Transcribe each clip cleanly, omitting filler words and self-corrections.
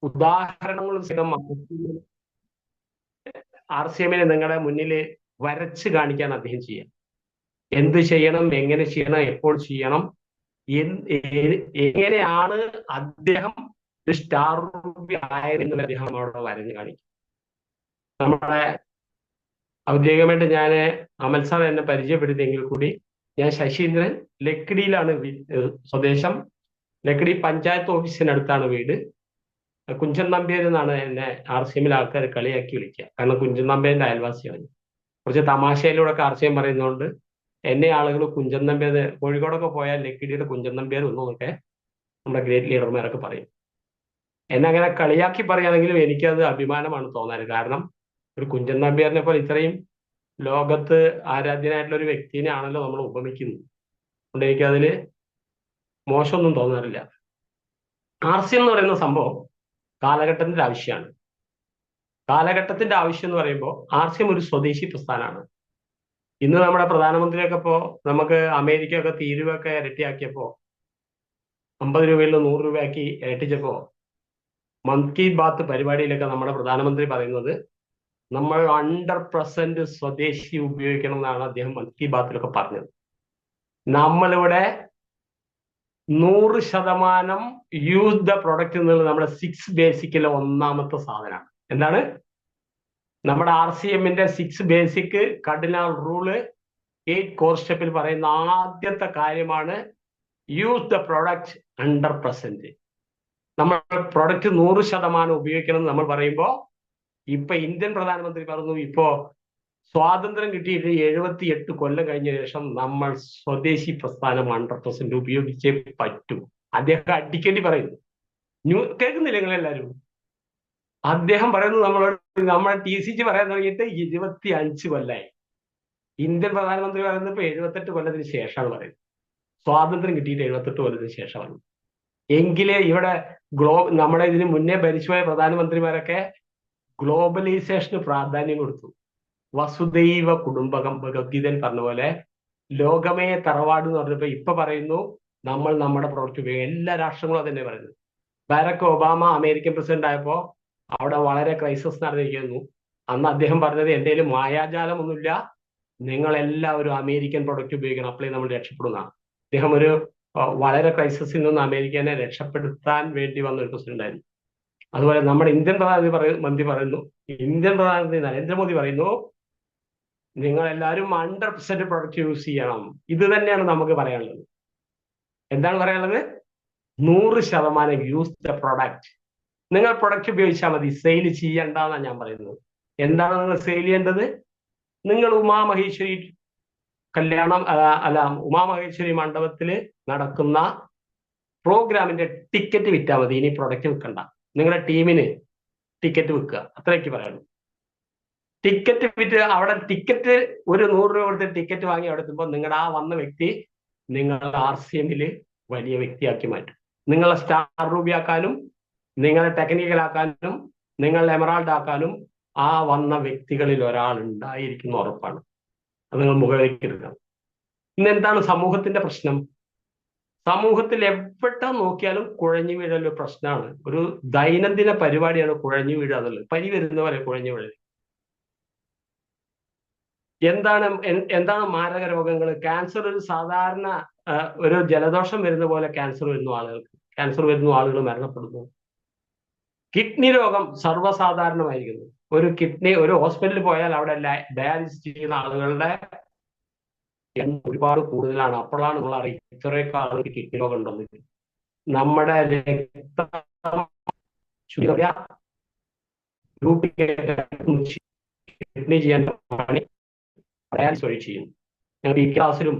ഉദാഹരണങ്ങളും സഹിതം RCMനെ നിങ്ങളുടെ മുന്നിൽ വരച്ച് കാണിക്കാൻ അദ്ദേഹം ചെയ്യാം. എന്ത് ചെയ്യണം, എങ്ങനെ ചെയ്യണം, എപ്പോൾ ചെയ്യണം, എങ്ങനെയാണ് അദ്ദേഹം ഒരു സ്റ്റാർ ആയതെന്നുള്ള അദ്ദേഹം അവിടെ വരഞ്ഞു കാണിക്കും. നമ്മുടെ ഔദ്യോഗികമായിട്ട് ഞാൻ അമൽ സാർ എന്നെ പരിചയപ്പെടുത്തിയെങ്കിൽ കൂടി ഞാൻ ശശീന്ദ്രൻ, ലക്കിടിയിലാണ് സ്വദേശം. ലക്കിടി പഞ്ചായത്ത് ഓഫീസിനടുത്താണ് വീട്. കുഞ്ചൻ നമ്പ്യാർ എന്നാണ് എന്നെ RCMൽ ആൾക്കാർ കളിയാക്കി വിളിക്കുക. കാരണം കുഞ്ചൻ നമ്പ്യാരിന്റെ അയൽവാസിയാണ്. കുറച്ച് തമാശയിലൂടെ ഒക്കെ RCM പറയുന്നതുകൊണ്ട് എന്നെ ആളുകൾ കുഞ്ചൻ നമ്പ്യാർ, കോഴിക്കോടൊക്കെ പോയാൽ ലക്കിടിയുടെ കുഞ്ചൻ നമ്പ്യാർ എന്നൊക്കെ നമ്മുടെ ഗ്രേറ്റ് ലീഡർമാരൊക്കെ പറയും. എന്നെ അങ്ങനെ കളിയാക്കി പറയുകയാണെങ്കിലും എനിക്കത് അഭിമാനമാണ് തോന്നാറ്. കാരണം ഒരു കുഞ്ചൻ നമ്പ്യാരിനെ പോലെ ഇത്രയും ലോകത്ത് ആരാധ്യനായിട്ടുള്ള ഒരു വ്യക്തിനെ ആണല്ലോ നമ്മൾ ഉപമിക്കുന്നത്. അതുകൊണ്ട് എനിക്കതിൽ മോശമൊന്നും തോന്നാറില്ല. RCM എന്ന് പറയുന്ന സംഭവം കാലഘട്ടത്തിന്റെ ആവശ്യമാണ്. കാലഘട്ടത്തിന്റെ ആവശ്യം എന്ന് പറയുമ്പോൾ RCM ഒരു സ്വദേശി പ്രസ്ഥാനമാണ്. ഇന്ന് നമ്മുടെ പ്രധാനമന്ത്രിയൊക്കെ നമുക്ക് അമേരിക്കയൊക്കെ തീരുവൊക്കെ ഇരട്ടിയാക്കിയപ്പോ 50 രൂപയിൽ 100 രൂപയാക്കി ഇരട്ടിച്ചപ്പോ മൻ കി ബാത്ത് പരിപാടിയിലൊക്കെ നമ്മുടെ പ്രധാനമന്ത്രി പറയുന്നത് നമ്മൾ 100% സ്വദേശി ഉപയോഗിക്കണം എന്നാണ് അദ്ദേഹം മൻ കി ബാത്തിലൊക്കെ പറഞ്ഞത്. നമ്മളിവിടെ 100% യൂസ് ദ പ്രൊഡക്റ്റ് എന്നുള്ളത് നമ്മുടെ 6 ബേസിക്കിലെ ഒന്നാമത്തെ സാധനമാണ്. എന്താണ്? നമ്മുടെ RCMന്റെ 6 ബേസിക് കർഡിനൽ റൂള് 8 കോർ സ്റ്റെപ്പിൽ പറയുന്ന ആദ്യത്തെ കാര്യമാണ് യൂസ് ദ പ്രൊഡക്റ്റ് 100%. നമ്മൾ പ്രൊഡക്റ്റ് 100% ഉപയോഗിക്കണം എന്ന് നമ്മൾ പറയുമ്പോൾ ഇപ്പൊ ഇന്ത്യൻ പ്രധാനമന്ത്രി പറഞ്ഞു, ഇപ്പോ സ്വാതന്ത്ര്യം കിട്ടിയിട്ട് 78 കൊല്ലം കഴിഞ്ഞ ശേഷം നമ്മൾ സ്വദേശി പ്രസ്ഥാനം 100% ഉപയോഗിച്ചേ പറ്റൂ. അദ്ദേഹം അടിക്കേണ്ടി പറയുന്നു. കേൾക്കുന്നില്ല നിങ്ങളെല്ലാരും? അദ്ദേഹം പറയുന്നത് നമ്മൾ TCG പറയാൻ തുടങ്ങിയിട്ട് 25 കൊല്ലായി. ഇന്ത്യൻ പ്രധാനമന്ത്രി പറയുന്നത് ഇപ്പൊ 78 കൊല്ലത്തിന് ശേഷമാണ് പറയുന്നത്. സ്വാതന്ത്ര്യം കിട്ടിയിട്ട് 78 കൊല്ലത്തിന് ശേഷമാണ്. എങ്കിലേ ഇവിടെ നമ്മുടെ ഇതിന് മുന്നേ ഭരിച്ചുപോയ പ്രധാനമന്ത്രിമാരൊക്കെ ഗ്ലോബലൈസേഷന് പ്രാധാന്യം കൊടുത്തു. വസുദൈവ കുടുംബകം, ഭഗവത്ഗീതയിൽ പറഞ്ഞ പോലെ ലോകമേ തറവാട് എന്ന് പറഞ്ഞപ്പോ ഇപ്പൊ പറയുന്നു നമ്മൾ നമ്മുടെ പ്രൊഡക്റ്റ് ഉപയോഗിക്കും. എല്ലാ രാഷ്ട്രങ്ങളും അതന്നെ പറയുന്നത്. ബരാക് ഒബാമ അമേരിക്കൻ പ്രസിഡന്റ് ആയപ്പോ അവിടെ വളരെ ക്രൈസിസ് നടന്നിരിക്കുന്നു. അന്ന് അദ്ദേഹം പറഞ്ഞത് എന്റെ കയ്യിൽ മായാജാലമൊന്നുമില്ല, നിങ്ങൾ എല്ലാവരും അമേരിക്കൻ പ്രൊഡക്റ്റ് ഉപയോഗിക്കണം, അപ്പോഴേ നമ്മൾ രക്ഷപ്പെടുന്നതാണ്. അദ്ദേഹം ഒരു വളരെ ക്രൈസിസിൽ നിന്ന് അമേരിക്കനെ രക്ഷപ്പെടുത്താൻ വേണ്ടി വന്ന ഒരു പ്രസിഡന്റ് ആയിരുന്നു. അതുപോലെ നമ്മുടെ ഇന്ത്യൻ പ്രധാനമന്ത്രി പറയുന്നു, ഇന്ത്യൻ പ്രധാനമന്ത്രി നരേന്ദ്രമോദി പറയുന്നു, നിങ്ങൾ എല്ലാവരും 100% പ്രൊഡക്റ്റ് യൂസ് ചെയ്യണം. ഇത് തന്നെയാണ് നമുക്ക് പറയാനുള്ളത്. എന്താണ് പറയാനുള്ളത്? 100% യൂസ് ദ പ്രൊഡക്റ്റ്. നിങ്ങൾ പ്രൊഡക്റ്റ് ഉപയോഗിച്ചാൽ മതി, സെയിൽ ചെയ്യണ്ടെന്നാണ് ഞാൻ പറയുന്നത്. എന്താണ് നിങ്ങൾ സെയിൽ ചെയ്യേണ്ടത്? നിങ്ങൾ ഉമാമഹേശ്വരി കല്യാണം ഉമാമഹേശ്വരി മണ്ഡപത്തിൽ നടക്കുന്ന പ്രോഗ്രാമിന്റെ ടിക്കറ്റ് വിറ്റാൽ മതി, ഇനി പ്രൊഡക്റ്റ് വിൽക്കണ്ട. നിങ്ങളുടെ ടീമിന് ടിക്കറ്റ് വിൽക്കുക, അത്രയ്ക്ക് പറയുള്ളൂ. ടിക്കറ്റ് വിറ്റ് അവിടെ ടിക്കറ്റ് ഒരു 100 രൂപ കൊടുത്ത് ടിക്കറ്റ് വാങ്ങി അവിടെ എത്തുമ്പോൾ നിങ്ങളുടെ ആ വന്ന വ്യക്തി നിങ്ങൾ RCMല് വലിയ വ്യക്തിയാക്കി മാറ്റും. നിങ്ങളെ സ്റ്റാർ റൂബിയാക്കാനും നിങ്ങളെ ടെക്നിക്കലാക്കാനും നിങ്ങളെ എമറാൾഡ് ആക്കാനും ആ വന്ന വ്യക്തികളിൽ ഒരാൾ ഉണ്ടായിരിക്കുന്ന ഉറപ്പാണ്. അത് നിങ്ങൾ മുകളിലേക്ക് എടുക്കണം. ഇന്ന് എന്താണ് സമൂഹത്തിന്റെ പ്രശ്നം? സമൂഹത്തിൽ എവിടെ നോക്കിയാലും കുഴഞ്ഞു വീഴൽ പ്രശ്നമാണ്. ഒരു ദൈനംദിന പരിപാടിയാണ് കുഴഞ്ഞു വീഴുക എന്നുള്ളത്. പനി വരുന്ന പോലെ കുഴഞ്ഞു വീഴൽ. എന്താണ് മാരക രോഗങ്ങൾ? ക്യാൻസർ ഒരു സാധാരണ ഒരു ജലദോഷം വരുന്ന പോലെ ക്യാൻസർ വരുന്നു, ആളുകൾ മരണപ്പെടുന്നു. കിഡ്നി രോഗം സർവ്വസാധാരണമായിരിക്കുന്നു. ഒരു ഹോസ്പിറ്റലിൽ പോയാൽ അവിടെ ഡയാലിസിസ് ചെയ്യുന്ന ആളുകളുടെ ഒരുപാട് കൂടുതലാണ്. അപ്പോഴാണ് നമ്മൾ അറിയുന്നത് ഇത്രയൊക്കെ ആളുകൾക്ക് കിഡ്നി രോഗം ഉണ്ടെന്ന്. നമ്മുടെ കിഡ്നി ചെയ്യാൻ പണി ഡയാലിസിസ് വഴി ചെയ്യുന്നു. ഞങ്ങൾ ഈ ക്ലാസ്സിലും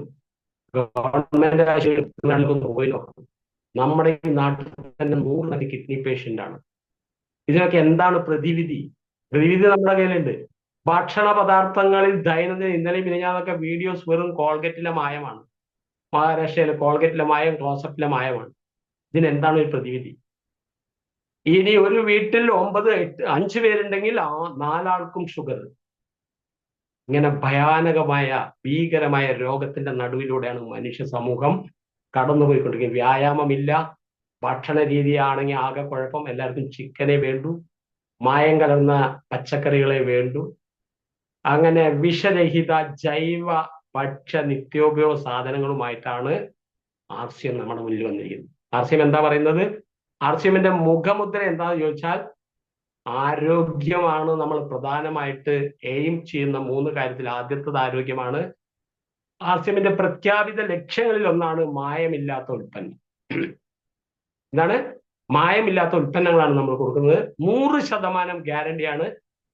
ഗവൺമെന്റ് ആശുപത്രികളിലൊക്കെ പോയി നോക്കണം. നമ്മുടെ ഈ നാട്ടിൽ തന്നെ 100 കിഡ്നി പേഷ്യന്റ് ആണ്. ഇതിനൊക്കെ എന്താണ് പ്രതിവിധി? നമ്മുടെ കയ്യിലുണ്ട്. ഭക്ഷണ പദാർത്ഥങ്ങളിൽ ദൈനംദിന ഇന്നലെ മിനിഞ്ഞാന്നൊക്കെ വീഡിയോസ് വെറും കോൾഗേറ്റിലെ മായമാണ്. മഹാരാഷ്ട്രയിലെ കോൾഗേറ്റിലെ മായം, ക്ലോസപ്പിലെ മായമാണ്. ഇതിനെന്താണ് ഒരു പ്രതിവിധി? ഇനി ഒരു വീട്ടിൽ 5 പേരുണ്ടെങ്കിൽ 4 ആൾക്കും ഷുഗർ. ഇങ്ങനെ ഭയാനകമായ ഭീകരമായ രോഗത്തിന്റെ നടുവിലൂടെയാണ് മനുഷ്യ സമൂഹം കടന്നുപോയിക്കൊണ്ടിരിക്കുന്നത്. വ്യായാമമില്ല, ഭക്ഷണ രീതിയാണെങ്കിൽ ആകെ കുഴപ്പം. എല്ലാവർക്കും ചിക്കനെ വേണ്ടു, മായം കലർന്ന പച്ചക്കറികളെ വേണ്ടു. അങ്ങനെ വിഷരഹിത ജൈവ ഭക്ഷ്യ നിത്യോപയോഗ സാധനങ്ങളുമായിട്ടാണ് RCM നമ്മുടെ മുന്നിൽ വന്നിരിക്കുന്നത്. RCM എന്താ പറയുന്നത്? RCMന്റെ മുഖമുദ്ര എന്താണെന്ന് ചോദിച്ചാൽ, ആരോഗ്യമാണ് നമ്മൾ പ്രധാനമായിട്ട് എയിം ചെയ്യുന്ന 3 കാര്യത്തിൽ ആദ്യത്തത് ആരോഗ്യമാണ്. RCMന്റെ പ്രഖ്യാപിത ലക്ഷ്യങ്ങളിൽ ഒന്നാണ് മായമില്ലാത്ത ഉൽപ്പന്നം. എന്താണ്? മായമില്ലാത്ത ഉൽപ്പന്നങ്ങളാണ് നമ്മൾ കൊടുക്കുന്നത്. 100% ഗ്യാരണ്ടിയാണ്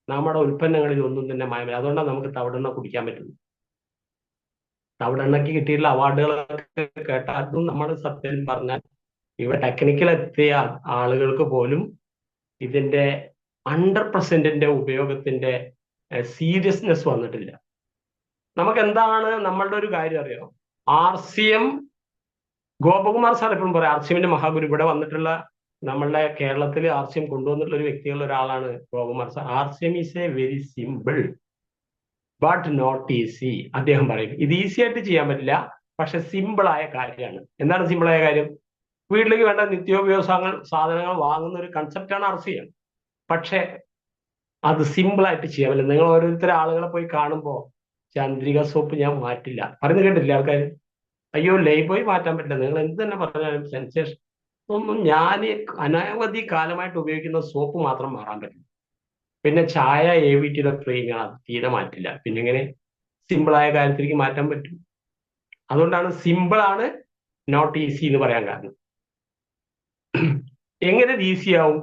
നമ്മുടെ ഉൽപ്പന്നങ്ങളിൽ ഒന്നും തന്നെ മായമില്ല. അതുകൊണ്ടാണ് നമുക്ക് തവിടെണ്ണ കുടിക്കാൻ പറ്റുന്നത്. തവിടെണ്ണയ്ക്ക് കിട്ടിയിട്ടുള്ള അവാർഡുകളൊക്കെ കേട്ടാലും നമ്മൾ സത്യം പറഞ്ഞാൽ ഇവിടെ ടെക്നിക്കൽ എത്തിയ ആളുകൾക്ക് പോലും ഇതിന്റെ 100%ന്റെ ഉപയോഗത്തിന്റെ സീരിയസ്നെസ് വന്നിട്ടില്ല. നമുക്ക് എന്താണ് നമ്മളുടെ ഒരു കാര്യം അറിയാം. RCM ഗോപകുമാർ സാർ എപ്പോഴും പറയാം, RCMന്റെ മഹാഗുരു. ഇവിടെ വന്നിട്ടുള്ള നമ്മളുടെ കേരളത്തിൽ RCM കൊണ്ടുവന്നിട്ടുള്ള ഒരു വ്യക്തികളുടെ ഒരാളാണ് Gopakumar sir. RCM is a very simple but not easy. അദ്ദേഹം പറയും ഇത് ഈസി ആയിട്ട് ചെയ്യാൻ പറ്റില്ല, പക്ഷെ സിമ്പിളായ കാര്യമാണ്. എന്താണ് സിമ്പിളായ കാര്യം? വീട്ടിലേക്ക് വേണ്ട നിത്യോപയോഗ സാധനങ്ങൾ വാങ്ങുന്ന ഒരു കൺസെപ്റ്റാണ് RCM. പക്ഷെ അത് സിമ്പിളായിട്ട് ചെയ്യാൻ പറ്റില്ല. നിങ്ങൾ ഓരോരുത്തരും ആളുകളെ പോയി കാണുമ്പോൾ ചന്ദ്രിക സോപ്പ് ഞാൻ മാറ്റില്ല പറയുന്നത് കേട്ടില്ല ആൾക്കാർ? അയ്യോ, ലൈബോയ് മാറ്റാൻ പറ്റില്ല. നിങ്ങൾ എന്ത് തന്നെ പറഞ്ഞാലും സെൻസേഷൻ ഒന്നും, ഞാൻ അനവധി കാലമായിട്ട് ഉപയോഗിക്കുന്ന സോപ്പ് മാത്രം മാറാൻ പറ്റില്ല. പിന്നെ ചായ AVTയുടെ പ്രീമിയം അത് തീരെ മാറ്റില്ല. പിന്നെ ഇങ്ങനെ സിമ്പിളായ കാര്യത്തിലേക്ക് മാറ്റാൻ പറ്റും. അതുകൊണ്ടാണ് സിമ്പിളാണ് നോട്ട് ഈസി എന്ന് പറയാൻ കാരണം. എങ്ങനെ ഇത് ഈസി ആവും?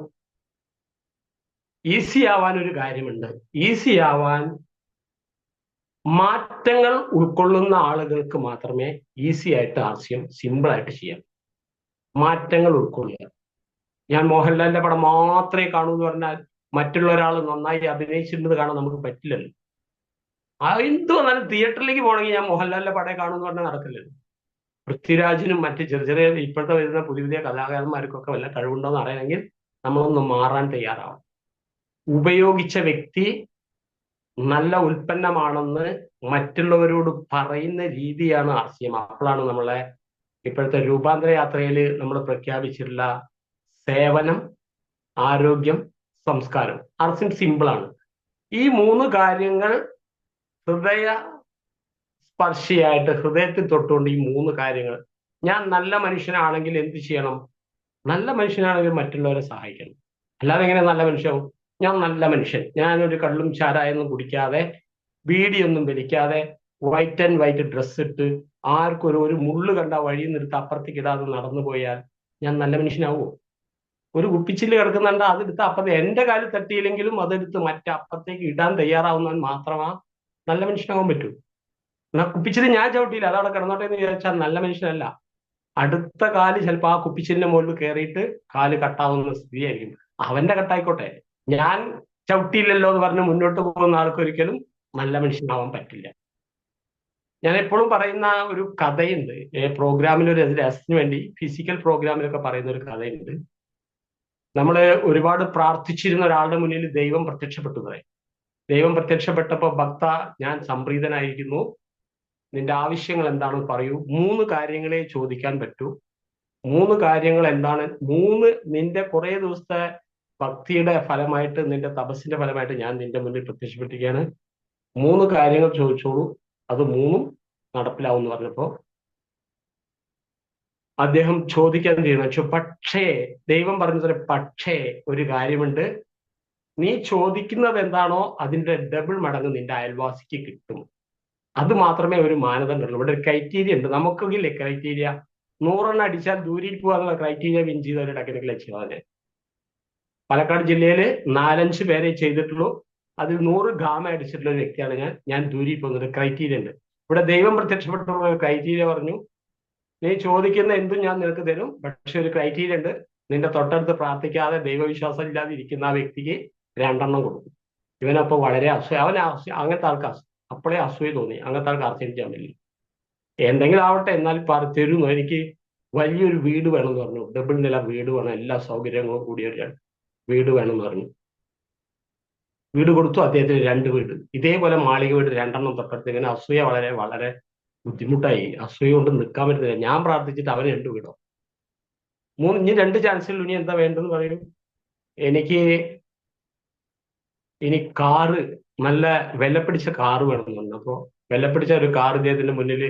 ഈസി ആവാൻ ഒരു കാര്യമുണ്ട്. ഈസി ആവാൻ മാറ്റങ്ങൾ ഉൾക്കൊള്ളുന്ന ആളുകൾക്ക് മാത്രമേ ഈസി ആയിട്ട് RCM സിമ്പിൾ ആയിട്ട് ചെയ്യാം. മാറ്റങ്ങൾ ഉൾക്കൊള്ളുക. ഞാൻ മോഹൻലാലിന്റെ പടം മാത്രമേ കാണൂ എന്ന് പറഞ്ഞാൽ മറ്റുള്ള ഒരാൾ നന്നായി അഭിനയിച്ചിരുന്നത് കാണാൻ നമുക്ക് പറ്റില്ലല്ലോ. എന്ത് വന്നാലും തിയേറ്ററിലേക്ക് പോകണമെങ്കിൽ ഞാൻ മോഹൻലാലിന്റെ പടം കാണുമെന്ന് പറഞ്ഞാൽ നടക്കില്ലല്ലോ. പൃഥ്വിരാജിനും മറ്റ് ചെറിയ ചെറിയ ഇപ്പോഴത്തെ വരുന്ന പുതിയ പുതിയ കലാകാരന്മാർക്കൊക്കെ വല്ല കഴിവുണ്ടോ എന്ന് അറിയണമെങ്കിൽ നമ്മളൊന്ന് മാറാൻ തയ്യാറാവും. ഉപയോഗിച്ച വ്യക്തി നല്ല ഉൽപ്പന്നമാണെന്ന് മറ്റുള്ളവരോട് പറയുന്ന രീതിയാണ് RCM. അപ്പോഴാണ് നമ്മളെ ഇപ്പോഴത്തെ രൂപാന്തര യാത്രയിൽ നമ്മൾ പ്രഖ്യാപിച്ചിട്ടുള്ള സേവനം, ആരോഗ്യം, സംസ്കാരം. RCM സിമ്പിളാണ്. ഈ 3 കാര്യങ്ങൾ ഹൃദയ സ്പർശിയായിട്ട് ഹൃദയത്തിൽ തൊട്ടുകൊണ്ട് ഈ 3 കാര്യങ്ങൾ. ഞാൻ നല്ല മനുഷ്യനാണെങ്കിൽ എന്ത് ചെയ്യണം? നല്ല മനുഷ്യനാണെങ്കിൽ മറ്റുള്ളവരെ സഹായിക്കണം. അല്ലാതെ എങ്ങനെ നല്ല മനുഷ്യനാവും? ഞാൻ നല്ല മനുഷ്യൻ, ഞാനൊരു കള്ളും ചാരായൊന്നും കുടിക്കാതെ ബീഡിയൊന്നും വലിക്കാതെ വൈറ്റ് ആൻഡ് വൈറ്റ് ഡ്രസ്സ് ഇട്ട് ആർക്കും ഒരു മുള്ളു കണ്ട വഴിയിൽ നിർത്തി അപ്പുറത്തേക്ക് ഇടാതെ നടന്നു പോയാൽ ഞാൻ നല്ല മനുഷ്യനാവുമോ? ഒരു കുപ്പിച്ചില് കിടക്കുന്നുണ്ട്, അതെടുത്ത് അപ്പുറത്ത് എന്റെ കാലിൽ തട്ടിയില്ലെങ്കിലും അതെടുത്ത് മറ്റപ്പുറത്തേക്ക് ഇടാൻ തയ്യാറാവുന്നവൻ മാത്രമാ നല്ല മനുഷ്യനാവാൻ പറ്റൂ. എന്നാ കുപ്പിച്ചില് ഞാൻ ചവിട്ടിയില്ല, അതവിടെ കിടന്നോട്ടെ എന്ന് വിചാരിച്ചാൽ നല്ല മനുഷ്യനല്ല. അടുത്ത കാല് ചിലപ്പോൾ ആ കുപ്പിച്ചിലിന്റെ മുകളിൽ കയറിയിട്ട് കാല് കട്ടാവുന്ന സ്ഥിതിയായിരിക്കും. അവന്റെ കട്ടായിക്കോട്ടെ, ഞാൻ ചവിട്ടിയില്ലല്ലോ എന്ന് പറഞ്ഞ് മുന്നോട്ട് പോകുന്ന ആൾക്കൊരിക്കലും നല്ല മനുഷ്യനാവാൻ പറ്റില്ല. ഞാൻ എപ്പോഴും പറയുന്ന ഒരു കഥയുണ്ട്. പ്രോഗ്രാമിൽ ഒരു രസത്തിന് വേണ്ടി ഫിസിക്കൽ പ്രോഗ്രാമിലൊക്കെ പറയുന്ന ഒരു കഥയുണ്ട്. നമ്മൾ ഒരുപാട് പ്രാർത്ഥിച്ചിരുന്ന ഒരാളുടെ മുന്നിൽ ദൈവം പ്രത്യക്ഷപ്പെട്ടു പറയും. ദൈവം പ്രത്യക്ഷപ്പെട്ടപ്പോ, ഭക്ത, ഞാൻ സംപ്രീതനായിരിക്കുന്നു, നിന്റെ ആവശ്യങ്ങൾ എന്താണെന്ന് പറയൂ. 3 കാര്യങ്ങളെ ചോദിക്കാൻ പറ്റൂ. 3 കാര്യങ്ങൾ എന്താണ്? നിന്റെ കുറെ ദിവസത്തെ ഭക്തിയുടെ ഫലമായിട്ട്, നിന്റെ തപസ്സിന്റെ ഫലമായിട്ട് ഞാൻ നിന്റെ മുന്നിൽ പ്രത്യക്ഷപ്പെട്ടിരിക്കുകയാണ്. 3 കാര്യങ്ങൾ ചോദിച്ചോളൂ, അത് 3 നടപ്പിലാവും എന്ന് പറഞ്ഞപ്പോ അദ്ദേഹം ചോദിക്കാൻ തീരുമാനിച്ചു. പക്ഷേ ദൈവം പറഞ്ഞത്, പക്ഷേ ഒരു കാര്യമുണ്ട്, നീ ചോദിക്കുന്നത് എന്താണോ അതിന്റെ ഡബിൾ മടങ്ങ് നിന്റെ അയൽവാസിക്ക് കിട്ടും. അത് മാത്രമേ ഒരു മാനദണ്ഡമുള്ളൂ. ഇവിടെ ഒരു ക്രൈറ്റീരിയ ഉണ്ട്. നമുക്കില്ലേ ക്രൈറ്റീരിയ? 100 അടിച്ചാൽ ദൂരിൽ പോകാനുള്ള ക്രൈറ്റീരിയ വിൻ ചെയ്ത ഒരു ടെക്നിക്കൽ എക്സ്പീരിയൻസ്. പാലക്കാട് ജില്ലയിൽ 4-5 പേരെ ചെയ്തിട്ടുള്ളൂ. അതിൽ 100 ഗാമ അടിച്ചിട്ടുള്ള ഒരു വ്യക്തിയാണ് ഞാൻ. ഞാൻ ദൂരിൽ പോകുന്നത് ക്രൈറ്റീരിയ ഉണ്ട്. ഇവിടെ ദൈവം പ്രത്യക്ഷപ്പെട്ടുള്ള ഒരു ക്രൈറ്റീരിയ പറഞ്ഞു, നീ ചോദിക്കുന്ന എന്തും ഞാൻ നിനക്ക് തരും, പക്ഷെ ഒരു ക്രൈറ്റീരിയ ഉണ്ട്, നിന്റെ തൊട്ടടുത്ത് പ്രാർത്ഥിക്കാതെ ദൈവവിശ്വാസം ഇല്ലാതെ ഇരിക്കുന്ന ആ വ്യക്തിക്ക് 2 കൊടുക്കും. ഇവനപ്പോ വളരെ അങ്ങനത്തെ ആൾക്ക് അപ്പോഴേ അസൂയ തോന്നി. അങ്ങനത്തെ ആൾക്ക് ആർച്ചരിക്കാൻ പറ്റില്ല. എന്തെങ്കിലും ആവട്ടെ, എന്നാൽ തരുന്നു, എനിക്ക് വലിയൊരു വീട് വേണം എന്ന് പറഞ്ഞു. ഡബിൾ നില വീട് വേണം, എല്ലാ സൗകര്യങ്ങളും കൂടിയ ഒരു വീട് വേണം എന്ന് പറഞ്ഞു. വീട് കൊടുത്തു. അദ്ദേഹത്തിന് 2 വീട്, ഇതേപോലെ മാളിക വീട് 2 തൊട്ടടുത്ത്. ഇങ്ങനെ അസൂയ വളരെ വളരെ ബുദ്ധിമുട്ടായി. അസൂയ കൊണ്ട് നിൽക്കാൻ പറ്റുന്നില്ല. ഞാൻ പ്രാർത്ഥിച്ചിട്ട് അവന് 2 വീടോ. ഇനി 2 ചാൻസുള്ളൂ. ഇനി എന്താ വേണ്ടതെന്ന് പറയൂ. എനിക്ക് ഇനി കാറ്, നല്ല വിലപിടിച്ച കാറ് വേണമെന്നുണ്ട്. അപ്പോ വിലപിടിച്ച ഒരു കാർ ഇദ്ദേഹത്തിന്റെ മുന്നിൽ,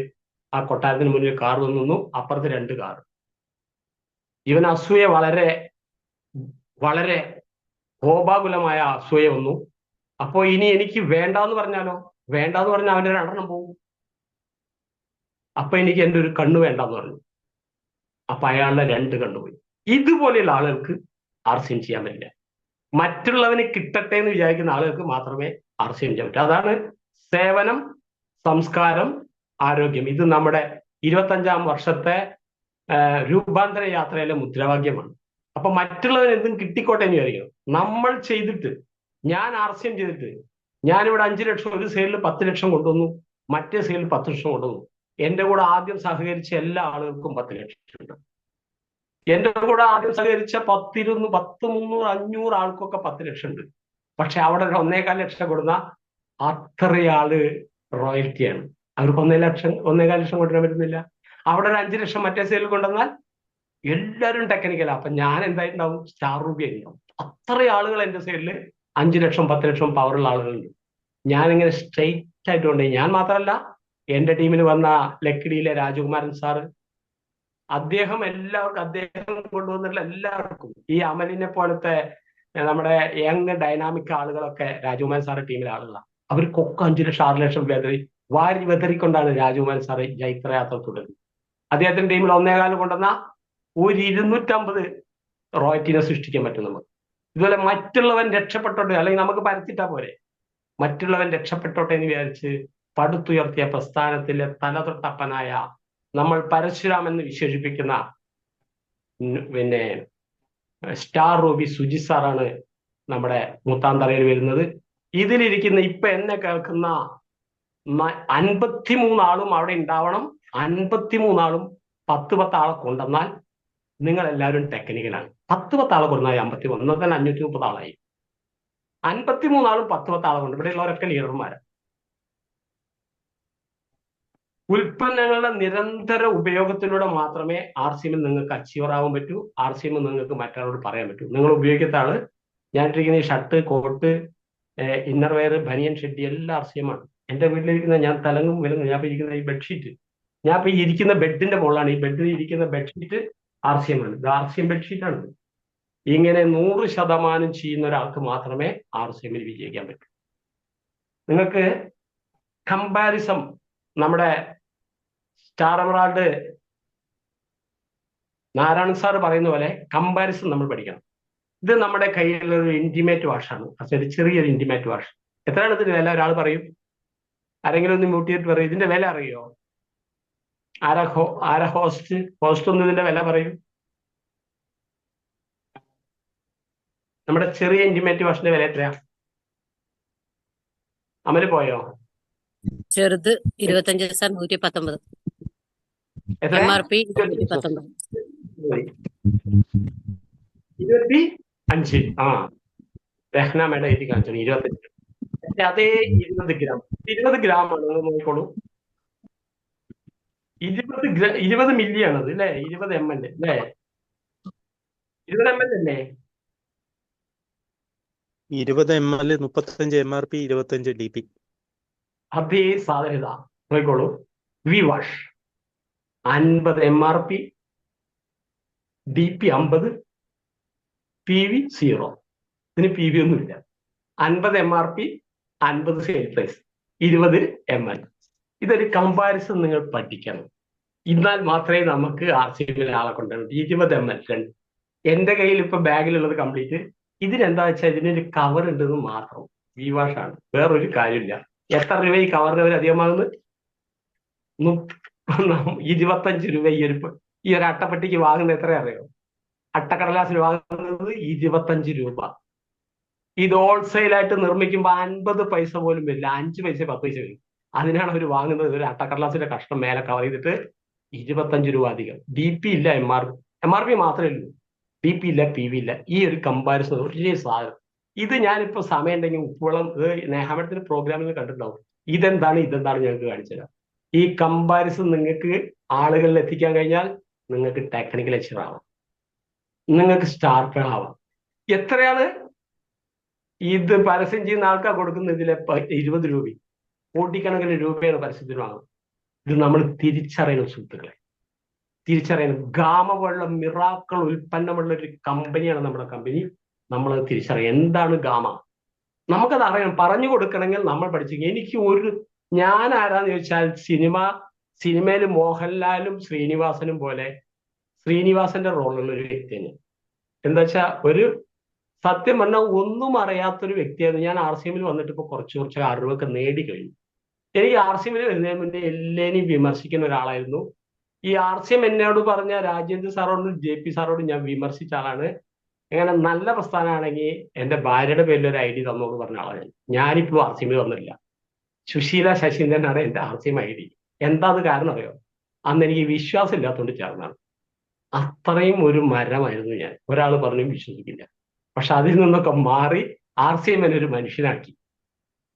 ആ കൊട്ടാരത്തിന് മുന്നിൽ കാർ വന്നു. അപ്പുറത്ത് 2 കാർ. ഇവൻ അസൂയ വളരെ വളരെ കോപാകുലമായ അസൂയ വന്നു. അപ്പോ ഇനി എനിക്ക് വേണ്ടാന്ന് പറഞ്ഞാലോ? വേണ്ടാന്ന് പറഞ്ഞാൽ അവന്റെ 2 പോകും. അപ്പൊ എനിക്ക് എന്റെ ഒരു കണ്ണ് വേണ്ടാന്ന് പറഞ്ഞു. അപ്പൊ അയാളുടെ 2 കണ്ണുപോയി. ഇതുപോലെയുള്ള ആളുകൾക്ക് ആർസ്യം ചെയ്യാൻ പറ്റില്ല. മറ്റുള്ളവന് കിട്ടട്ടെ എന്ന് വിചാരിക്കുന്ന ആളുകൾക്ക് മാത്രമേ ആർസ്യം ചെയ്യാൻ പറ്റൂ. അതാണ് സേവനം, സംസ്കാരം, ആരോഗ്യം. ഇത് നമ്മുടെ 25-ാം വർഷത്തെ രൂപാന്തര യാത്രയിലെ മുദ്രാവാക്യമാണ്. അപ്പൊ മറ്റുള്ളവന് എന്തും കിട്ടിക്കോട്ടെ എന്ന് വിചാരിക്കണം. നമ്മൾ ചെയ്തിട്ട്, ഞാൻ ആർസ്യം ചെയ്തിട്ട്, ഞാനിവിടെ 5 ലക്ഷം ഒരു സൈഡിൽ 10 ലക്ഷം കൊണ്ടുവന്നു, മറ്റേ സൈഡിൽ 10 ലക്ഷം കൊണ്ടുവന്നു. എന്റെ കൂടെ ആദ്യം സഹകരിച്ച എല്ലാ ആളുകൾക്കും 10 ലക്ഷം ഉണ്ട്. എന്റെ കൂടെ ആദ്യം സഹകരിച്ച 10, 20, 10, 300, 500 ആൾക്കൊക്കെ 10 ലക്ഷം ഉണ്ട്. പക്ഷെ അവിടെ ഒരു 1.25 ലക്ഷം കൊടുന്ന അത്രയാള് റോയൽറ്റിയാണ്. അവർക്ക് 1.25 ലക്ഷം കൊണ്ടുവരാൻ പറ്റുന്നില്ല. അവിടെ ഒരു 5 ലക്ഷം മറ്റേ സൈഡിൽ കൊണ്ടുവന്നാൽ എല്ലാവരും ടെക്നിക്കലാണ്. അപ്പൊ ഞാൻ എന്തായിട്ടുണ്ടാവും? സ്റ്റാർ റൂബി ആയിട്ടുണ്ടാവും. അത്ര ആളുകൾ എന്റെ സൈഡിൽ 5 ലക്ഷം 10 ലക്ഷം പവറുള്ള ആളുകളുണ്ട്. ഞാനിങ്ങനെ സ്ട്രെയിറ്റ് ആയിട്ട് കൊണ്ടുപോയി. ഞാൻ മാത്രമല്ല, എന്റെ ടീമിൽ വന്ന ലക്കിടിയിലെ രാജകുമാരൻ സാറ്, അദ്ദേഹം എല്ലാവർക്കും, അദ്ദേഹം കൊണ്ടുവന്നിട്ടുള്ള എല്ലാവർക്കും, ഈ അമലിനെ പോലത്തെ നമ്മുടെ യങ് ഡൈനാമിക് ആളുകളൊക്കെ രാജകുമാരൻ സാറ് ടീമിലെ ആളുകളാണ്. അവർക്കൊക്കെ 5 ലക്ഷം 6 ലക്ഷം വാരി വെതറിക്കൊണ്ടാണ് രാജകുമാരൻ സാറ് ജൈത്രയാത്ര തുടരുന്നത്. അദ്ദേഹത്തിന്റെ ടീമിൽ 1.25 കൊണ്ടുവന്ന ഒരു 250 റോയറ്റിനെ സൃഷ്ടിക്കാൻ പറ്റും നമുക്ക്. ഇതുപോലെ മറ്റുള്ളവൻ രക്ഷപ്പെട്ടോട്ടെ, അല്ലെങ്കിൽ നമുക്ക് പരത്തിട്ടാ പോരെ, മറ്റുള്ളവൻ രക്ഷപ്പെട്ടോട്ടെ എന്ന് വിചാരിച്ച് പടുത്തുയർത്തിയ പ്രസ്ഥാനത്തിലെ തലതൊട്ടപ്പനായ, നമ്മൾ പരശുരാം എന്ന് വിശേഷിപ്പിക്കുന്ന പിന്നെ സ്റ്റാർ റൂബി സുജി സാറാണ് നമ്മുടെ മുത്താന്തറയിൽ വരുന്നത്. ഇതിലിരിക്കുന്ന ഇപ്പൊ എന്നെ കേൾക്കുന്ന 53 ആളും അവിടെ ഉണ്ടാവണം. 53 ആളും 10 ആളെ കൊണ്ടുവന്നാൽ നിങ്ങൾ എല്ലാവരും ടെക്നിക്കലാണ്. 10 ആളെ കൊണ്ടുവന്നാൽ 51, എന്നാൽ തന്നെ 530 ആളായി. 53 ആളും 10 ആളെ കൊണ്ട്, ഇവിടെ ഉള്ളവരൊക്കെ ലീഡർമാരാണ്. ഉൽപ്പന്നങ്ങളുടെ നിരന്തര ഉപയോഗത്തിലൂടെ മാത്രമേ ആർസിഎമ്മിൽ നിങ്ങൾക്ക് അച്ചീവർ ആവാൻ പറ്റൂ. ആർസിഎമ്മിൽ നിങ്ങൾക്ക് മറ്റൊരാളോട് പറയാൻ പറ്റൂ. നിങ്ങൾ ഉപയോഗിക്കത്താണ്. ഞാനിട്ടിരിക്കുന്ന ഈ ഷർട്ട്, കോട്ട്, ഇന്നർ വെയർ, ബനിയൻ, ഷെഡ്ഡി എല്ലാം ആർസിഎമ്മാണ്. എന്റെ വീട്ടിലിരിക്കുന്ന, ഞാൻ തലങ്ങും വിലങ്ങും, ഞാൻ ഇരിക്കുന്ന ഈ ബെഡ്ഷീറ്റ്, ഞാൻ ഇപ്പൊ ഇരിക്കുന്ന ബെഡിന്റെ മുകളിലാണ്. ഈ ബെഡിൽ ഇരിക്കുന്ന ബെഡ്ഷീറ്റ് ആർസിഎമ്മാണ്. ഇത് ആർസിഎം ബെഡ്ഷീറ്റാണ്. ഇങ്ങനെ 100% ചെയ്യുന്ന ഒരാൾക്ക് മാത്രമേ ആർസിഎമ്മിൽ വിജയിക്കാൻ പറ്റൂ. നിങ്ങൾക്ക് കമ്പാരിസം, നമ്മുടെ സ്റ്റാർ എമറാൾഡ് നാരായണൻ സാർ പറയുന്ന പോലെ കമ്പാരിസൺ നമ്മൾ പഠിക്കണം. ഇത് നമ്മുടെ കയ്യിലുള്ള ഒരു ഇന്റിമേറ്റ് വാഷാണ്. അതായത് ചെറിയൊരു ഇന്റിമേറ്റ് വാഷ്. എത്രയാണ് ഇതിന് വില? ഒരാൾ പറയും. ആരെങ്കിലും ഒന്ന് മ്യൂട്ട് ചെയ്തിട്ട് പറയും, ഇതിന്റെ വില അറിയോ? ആരാ ഹോസ്റ്റ് ഒന്ന് ഇതിന്റെ വില പറയും. നമ്മുടെ ചെറിയ ഇന്റിമേറ്റ് വാഷിന്റെ വില എത്രയാ? അമല് പോയോ? ചെറുത് 25 സാർ 119. എത്ര? MRP 119. 25. ആ, രഹ്ന മേഡം എഴുതി കാണിച്ചു 25. അതേ 20 ഗ്രാം. 20 ഗ്രാം ആണ്. നിങ്ങൾ നോക്കിക്കോളൂ. 20 മില്ലി ആണത് അല്ലേ? 20 ml അല്ലേ? 20 ml അല്ലേ? 20 ml 35 MRP 25 DP. അതേ സാധനം ഇതാ, നോക്കിക്കോളൂ. V wash 50 MRP, DP 50, PV 0. ഇതിന് PV ഒന്നുമില്ല. 50 MRP, 50 സെയിൽ പ്രൈസ്, 20 ml. ഇതൊരു കമ്പാരിസൺ നിങ്ങൾ പഠിക്കണം. എന്നാൽ മാത്രമേ നമുക്ക് ആർസിഎമ്മിൽ ആളെ കൊണ്ടുവരണം. 20 ml. എന്റെ കയ്യിൽ ഇപ്പൊ ബാഗിലുള്ളത് കംപ്ലീറ്റ്. ഇതിനെന്താ വെച്ചാൽ ഇതിനൊരു കവർ ഉണ്ടെന്ന് മാത്രം. വി വാഷാണ്, വേറൊരു കാര്യമില്ല. എത്ര രൂപ ഈ കവറിന് അവർ അധികമാകുന്നത്? 25 രൂപ. ഈ ഒരു അട്ടപ്പെട്ടിക്ക് വാങ്ങുന്നത് എത്ര അറിയോ? അട്ടക്കടലാസിന് വാങ്ങുന്നത് 25 രൂപ. ഇത് ഹോൾസെയിലായിട്ട് നിർമ്മിക്കുമ്പോൾ 50 പൈസ പോലും വരില്ല. 5 പൈസ 10 പൈസ വരും. അതിനാണ് അവർ വാങ്ങുന്നത്. ഒരു അട്ടക്കടലാസിന്റെ കഷ്ണം മേലെ കവർ ചെയ്തിട്ട് 25 രൂപ അധികം. DP ഇല്ല, MRP മാത്രമേ ഉള്ളൂ. DP ഇല്ല, PV ഇല്ല. ഈ ഒരു കമ്പാരിസൺ ഒരേ സാധനം. ഇത് ഞാനിപ്പോ സമയം ഉണ്ടെങ്കിൽ ഉപ്പുവെള്ളം, നേഹാമേടത്തിന്റെ പ്രോഗ്രാമിൽ കണ്ടിട്ടുണ്ടാവും. ഇതെന്താണ് ഞങ്ങൾക്ക് കാണിച്ചു തരാം. ഈ കമ്പാരിസൺ നിങ്ങൾക്ക് ആളുകളിൽ എത്തിക്കാൻ കഴിഞ്ഞാൽ നിങ്ങൾക്ക് ടെക്നിക്കൽ അച്ചീവർ ആവാം. നിങ്ങൾക്ക് സ്റ്റാർട്ടർ ആവാം. എത്രയാണ് ഇത് പരസ്യം ചെയ്യുന്ന ആൾക്കാർ കൊടുക്കുന്ന ഇതിലെ 20 രൂപ, കോടിക്കണക്കിന് രൂപയാണ് പരസ്യത്തിന് വാങ്ങുന്നത്. ഇത് നമ്മൾ തിരിച്ചറിയണം സുഹൃത്തുക്കളെ, തിരിച്ചറിയണം. ഗാമ പോലുള്ള മിറാക്കൾ ഉൽപ്പന്നമുള്ള ഒരു കമ്പനിയാണ് നമ്മുടെ കമ്പനി. നമ്മൾ തിരിച്ചറിയാം എന്താണ് ഗാമ. നമുക്കത് അറിയണം. പറഞ്ഞു കൊടുക്കണമെങ്കിൽ നമ്മൾ പഠിച്ചു. ഞാൻ ആരാന്ന് ചോദിച്ചാൽ സിനിമയിൽ മോഹൻലാലും ശ്രീനിവാസനും പോലെ ശ്രീനിവാസന്റെ റോളുള്ള ഒരു വ്യക്തിയാണ്. എന്താ വെച്ചാൽ സത്യം പറഞ്ഞാൽ ഒന്നും അറിയാത്തൊരു വ്യക്തിയായിരുന്നു. ഞാൻ RCMൽ വന്നിട്ട് ഇപ്പോൾ കുറച്ച് അറിവൊക്കെ നേടിക്കഴിഞ്ഞു. എനിക്ക് RCMൽ വരുന്നതിന് മുന്നേ എല്ലാവരെയും വിമർശിക്കുന്ന ഒരാളായിരുന്നു. ഈ RCM എന്നോട് പറഞ്ഞ രാജേന്ദ്ര സാറോടും JP സാറോടും ഞാൻ വിമർശിച്ച ആളാണ്. അങ്ങനെ നല്ല പ്രസ്ഥാനമാണെങ്കിൽ എന്റെ ഭാര്യയുടെ പേരിൽ ഒരു ID തന്നോട് പറഞ്ഞ ആളാണ്. ഞാനിപ്പോൾ RCMൽ വന്നില്ല. സുശീല ശശീന്ദ്രനാണ് എന്റെ RCM ID. എന്താ അത് കാരണം അറിയോ? അന്ന് എനിക്ക് വിശ്വാസം ഇല്ലാത്തതുകൊണ്ട് ചേർന്നാണ്. അത്രയും ഒരു മരമായിരുന്നു ഞാൻ. ഒരാൾ പറഞ്ഞു വിശ്വസിക്കില്ല. പക്ഷെ അതിൽ നിന്നൊക്കെ മാറി RCM എന്നെ ഒരു മനുഷ്യനാക്കി.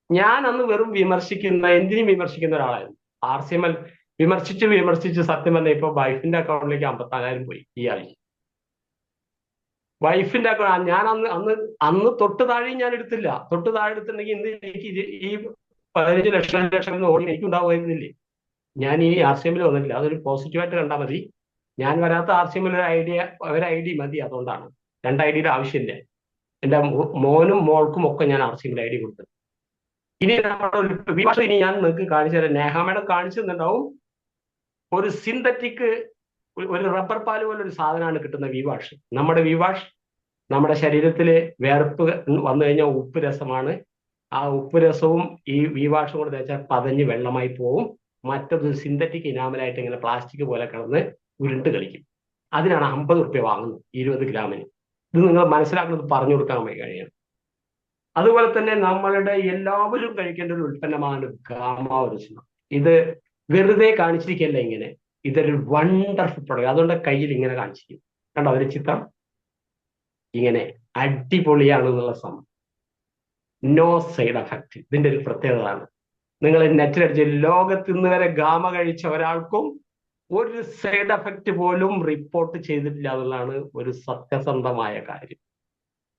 ഞാൻ അന്ന് വെറും എന്തിനും വിമർശിക്കുന്ന ഒരാളായിരുന്നു. RCM വിമർശിച്ച് സത്യം പറഞ്ഞ ഇപ്പൊ വൈഫിന്റെ അക്കൗണ്ടിലേക്ക് 54,000 പോയി ഈ ആഴ്ച. വൈഫിന്റെ അക്കൗണ്ട് ഞാൻ അന്ന് തൊട്ട് താഴെയും ഞാൻ എടുത്തില്ല. തൊട്ട് താഴെ എടുത്തിട്ടുണ്ടെങ്കിൽ ഇന്ന് എനിക്ക് ഈ 15 ലക്ഷം ഓടി എനിക്ക് ഉണ്ടാവുമായിരുന്നില്ലേ. ഞാൻ ഈ RCMൽ വന്നിട്ടില്ല. അതൊരു പോസിറ്റീവായിട്ട് കണ്ടാൽ മതി. ഞാൻ വരാത്ത RCMൽ ഒരു ID മതി. അതുകൊണ്ടാണ് 2 ID ആവശ്യമില്ല. എന്റെ മോനും മോൾക്കും ഒക്കെ ഞാൻ RCMൽ ID കൊടുത്തു. ഇനി നമ്മുടെ ഇനി ഞാൻ നിങ്ങൾക്ക് കാണിച്ചു തരാം. നേഹ മേഡം കാണിച്ചു തന്നിട്ടുണ്ടാവും. ഒരു സിന്തറ്റിക് ഒരു റബ്ബർ പാല് പോലെ ഒരു സാധനമാണ് കിട്ടുന്ന വിവാഷ്. നമ്മുടെ വിവാഷ് നമ്മുടെ ശരീരത്തില് വേർപ്പ് വന്നു കഴിഞ്ഞാൽ ഉപ്പ് രസമാണ്. ആ ഉപ്പ് രസവും ഈ വിവാഷും കൂടെ തേച്ചാൽ പതഞ്ഞ് വെള്ളമായി പോവും. മറ്റൊരു സിന്തറ്റിക് ഇനാമലായിട്ട് ഇങ്ങനെ പ്ലാസ്റ്റിക് പോലെ കിടന്ന് ഉരുണ്ട് കളിക്കും. അതിനാണ് 50 റുപ്യ വാങ്ങുന്നത് 20 ഗ്രാമിന്. ഇത് നിങ്ങൾ മനസ്സിലാക്കുന്നത് പറഞ്ഞു കൊടുക്കാൻ കഴിയണം. അതുപോലെ തന്നെ നമ്മളുടെ എല്ലാവരും കഴിക്കേണ്ട ഒരു ഉൽപ്പന്നമാണ് ഗാമ ഒറിജിനൽ. ഇത് വെറുതെ കാണിച്ചിരിക്കല്ല ഇങ്ങനെ. ഇതൊരു വണ്ടർഫുൾ പ്രോഡക്റ്റ്. അതുകൊണ്ട് കയ്യിൽ ഇങ്ങനെ കാണിച്ചിരിക്കും. കണ്ടോ ഒരു ചിത്രം ഇങ്ങനെ അടിപൊളിയാണ് എന്നുള്ള സംഭവം. No side effect. ഇതിന്റെ ഒരു പ്രത്യേകതയാണ്. നിങ്ങൾ നെറ്റിലടിച്ച് ലോകത്ത് ഇന്ന് വരെ ഗാമ കഴിച്ച ഒരാൾക്കും ഒരു സൈഡ് എഫക്റ്റ് പോലും റിപ്പോർട്ട് ചെയ്തിട്ടില്ല എന്നുള്ളതാണ് ഒരു സത്യസന്ധമായ കാര്യം.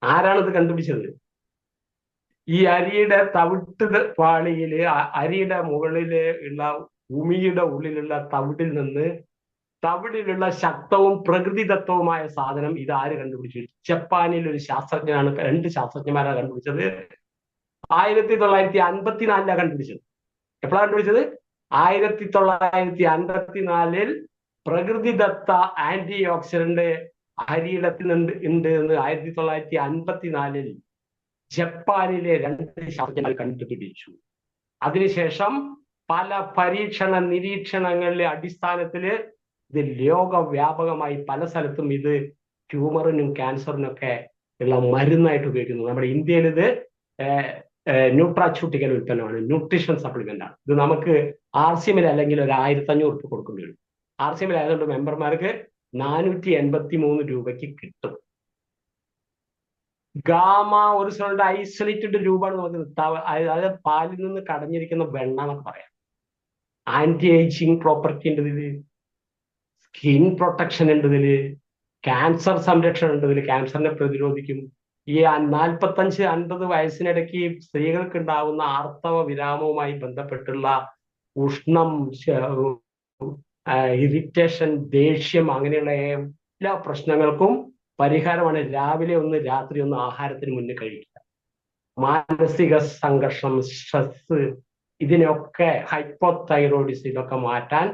ആരാണിത് കണ്ടുപിടിച്ചത്? ഈ അരിയുടെ തവിട്ട് പാളിയില് അരിയുടെ മുകളില് ഉള്ള ഭൂമിയുടെ ഉള്ളിലുള്ള തവിടിലുള്ള ശക്തവും പ്രകൃതിദത്തവുമായ സാധനം ഇതാര് കണ്ടുപിടിച്ചു? ജപ്പാനിൽ ഒരു ശാസ്ത്രജ്ഞനാണ്. 2 ശാസ്ത്രജ്ഞന്മാരാണ് കണ്ടുപിടിച്ചത്. 1954 കണ്ടുപിടിച്ചത്. എപ്പോഴാണ് കണ്ടുപിടിച്ചത്? 1954 പ്രകൃതിദത്ത ആന്റി ഓക്സിഡന്റ് അരിയിടത്തിൽ ഉണ്ട് എന്ന് 1954 ജപ്പാനിലെ 2 ശാസ്ത്രജ്ഞന്മാർ കണ്ടുപിടിച്ചു. അതിനുശേഷം പല നിരീക്ഷണങ്ങളിലെ അടിസ്ഥാനത്തില് ഇത് ലോകവ്യാപകമായി പല സ്ഥലത്തും ഇത് ട്യൂമറിനും ക്യാൻസറിനൊക്കെ ഉള്ള മരുന്നായിട്ട് ഉപയോഗിക്കുന്നു. നമ്മുടെ ഇന്ത്യയിൽ ഇത് ന്യൂട്രാച്യൂട്ടിക്കൽ ഉൽപ്പന്നമാണ്, ന്യൂട്രീഷൻ സപ്ലിമെന്റ് ആണ്. ഇത് നമുക്ക് RCMൽ അല്ലെങ്കിൽ ഒരു 1,500 റുപ്യ കൊടുക്കേണ്ടി വരും. RCMൽ ആയതുകൊണ്ട് മെമ്പർമാർക്ക് 483 രൂപയ്ക്ക് കിട്ടും. ഗാമ ഒറിജിനലിന്റെ ഐസൊലേറ്റഡ് രൂപമാണ് നമുക്ക് അതായത് പാലിൽ നിന്ന് കടഞ്ഞിരിക്കുന്ന വെണ്ണ എന്നൊക്കെ പറയാം. ആന്റി ഏജിങ് പ്രോപ്പർട്ടി ഉണ്ട് ഇതില്, സ്കിൻ പ്രൊട്ടക്ഷൻ ഉണ്ട് ഇതില്, ക്യാൻസർ സംരക്ഷണം ഉണ്ട് ഇതില്, ക്യാൻസറിനെ പ്രതിരോധിക്കും. ഈ 45-50 വയസ്സിനിടയ്ക്ക് സ്ത്രീകൾക്ക് ഉണ്ടാകുന്ന ആർത്തവ വിരാമവുമായി ബന്ധപ്പെട്ടുള്ള ഉഷ്ണം, ഇറിറ്റേഷൻ, ദേഷ്യം, അങ്ങനെയുള്ള എല്ലാ പ്രശ്നങ്ങൾക്കും പരിഹാരമാണ് രാവിലെ 1 രാത്രി 1 ആഹാരത്തിന് മുന്നേ കഴിക്കുക. മാനസിക സംഘർഷം, സ്ട്രെസ്, ഇതിനൊക്കെ ഹൈപ്പോതൈറോയിഡിസം ഇതൊക്കെ മാറ്റാൻ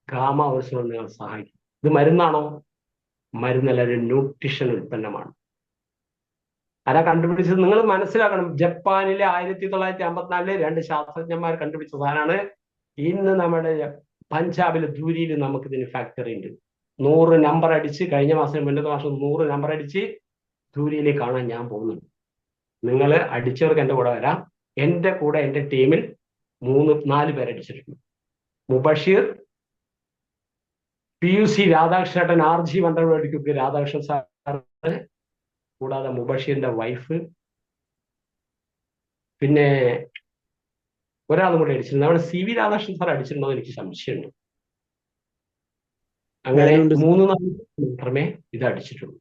ഗാമ ഒറിജിനൽ നിങ്ങൾ സഹായിക്കും. ഇത് മരുന്നാണോ? മരുന്നല്ല, ഒരു ന്യൂട്രീഷൻ ഉൽപ്പന്നമാണ്. ആരാ കണ്ടുപിടിച്ചത്? നിങ്ങൾ മനസ്സിലാക്കണം. ജപ്പാനിലെ 1954 2 ശാസ്ത്രജ്ഞന്മാർ കണ്ടുപിടിച്ച സാധനമാണ്. ഇന്ന് നമ്മുടെ പഞ്ചാബിലെ ധൂരിയിൽ നമുക്ക് ഇതിന് ഫാക്ടറി ഉണ്ട്. 100 നമ്പർ അടിച്ച് കഴിഞ്ഞ മാസം 100 നമ്പർ അടിച്ച് ധൂരിയിൽ കാണാൻ ഞാൻ പോകുന്നുണ്ട്. നിങ്ങൾ അടിച്ചവർക്ക് എൻ്റെ കൂടെ വരാം. എൻ്റെ കൂടെ എൻ്റെ ടീമിൽ 3-4 പേര് അടിച്ചിട്ടുണ്ട്. മുബഷീർ, PUC രാധാകൃഷ്ണേട്ടൻ, RG വണ്ടർവേഡിക്ക് രാധാകൃഷ്ണൻ സാർ, കൂടാതെ മുബഷീറിന്റെ വൈഫ്, പിന്നെ ഒരാളും കൂടെ അടിച്ചിട്ടുണ്ട്. അവിടെ CV രാധാകൃഷ്ണൻ സാർ അടിച്ചിട്ടുണ്ടോ എന്ന് എനിക്ക് സംശയമുണ്ട്. അങ്ങനെ 3-4 മാത്രമേ ഇത് അടിച്ചിട്ടുള്ളൂ.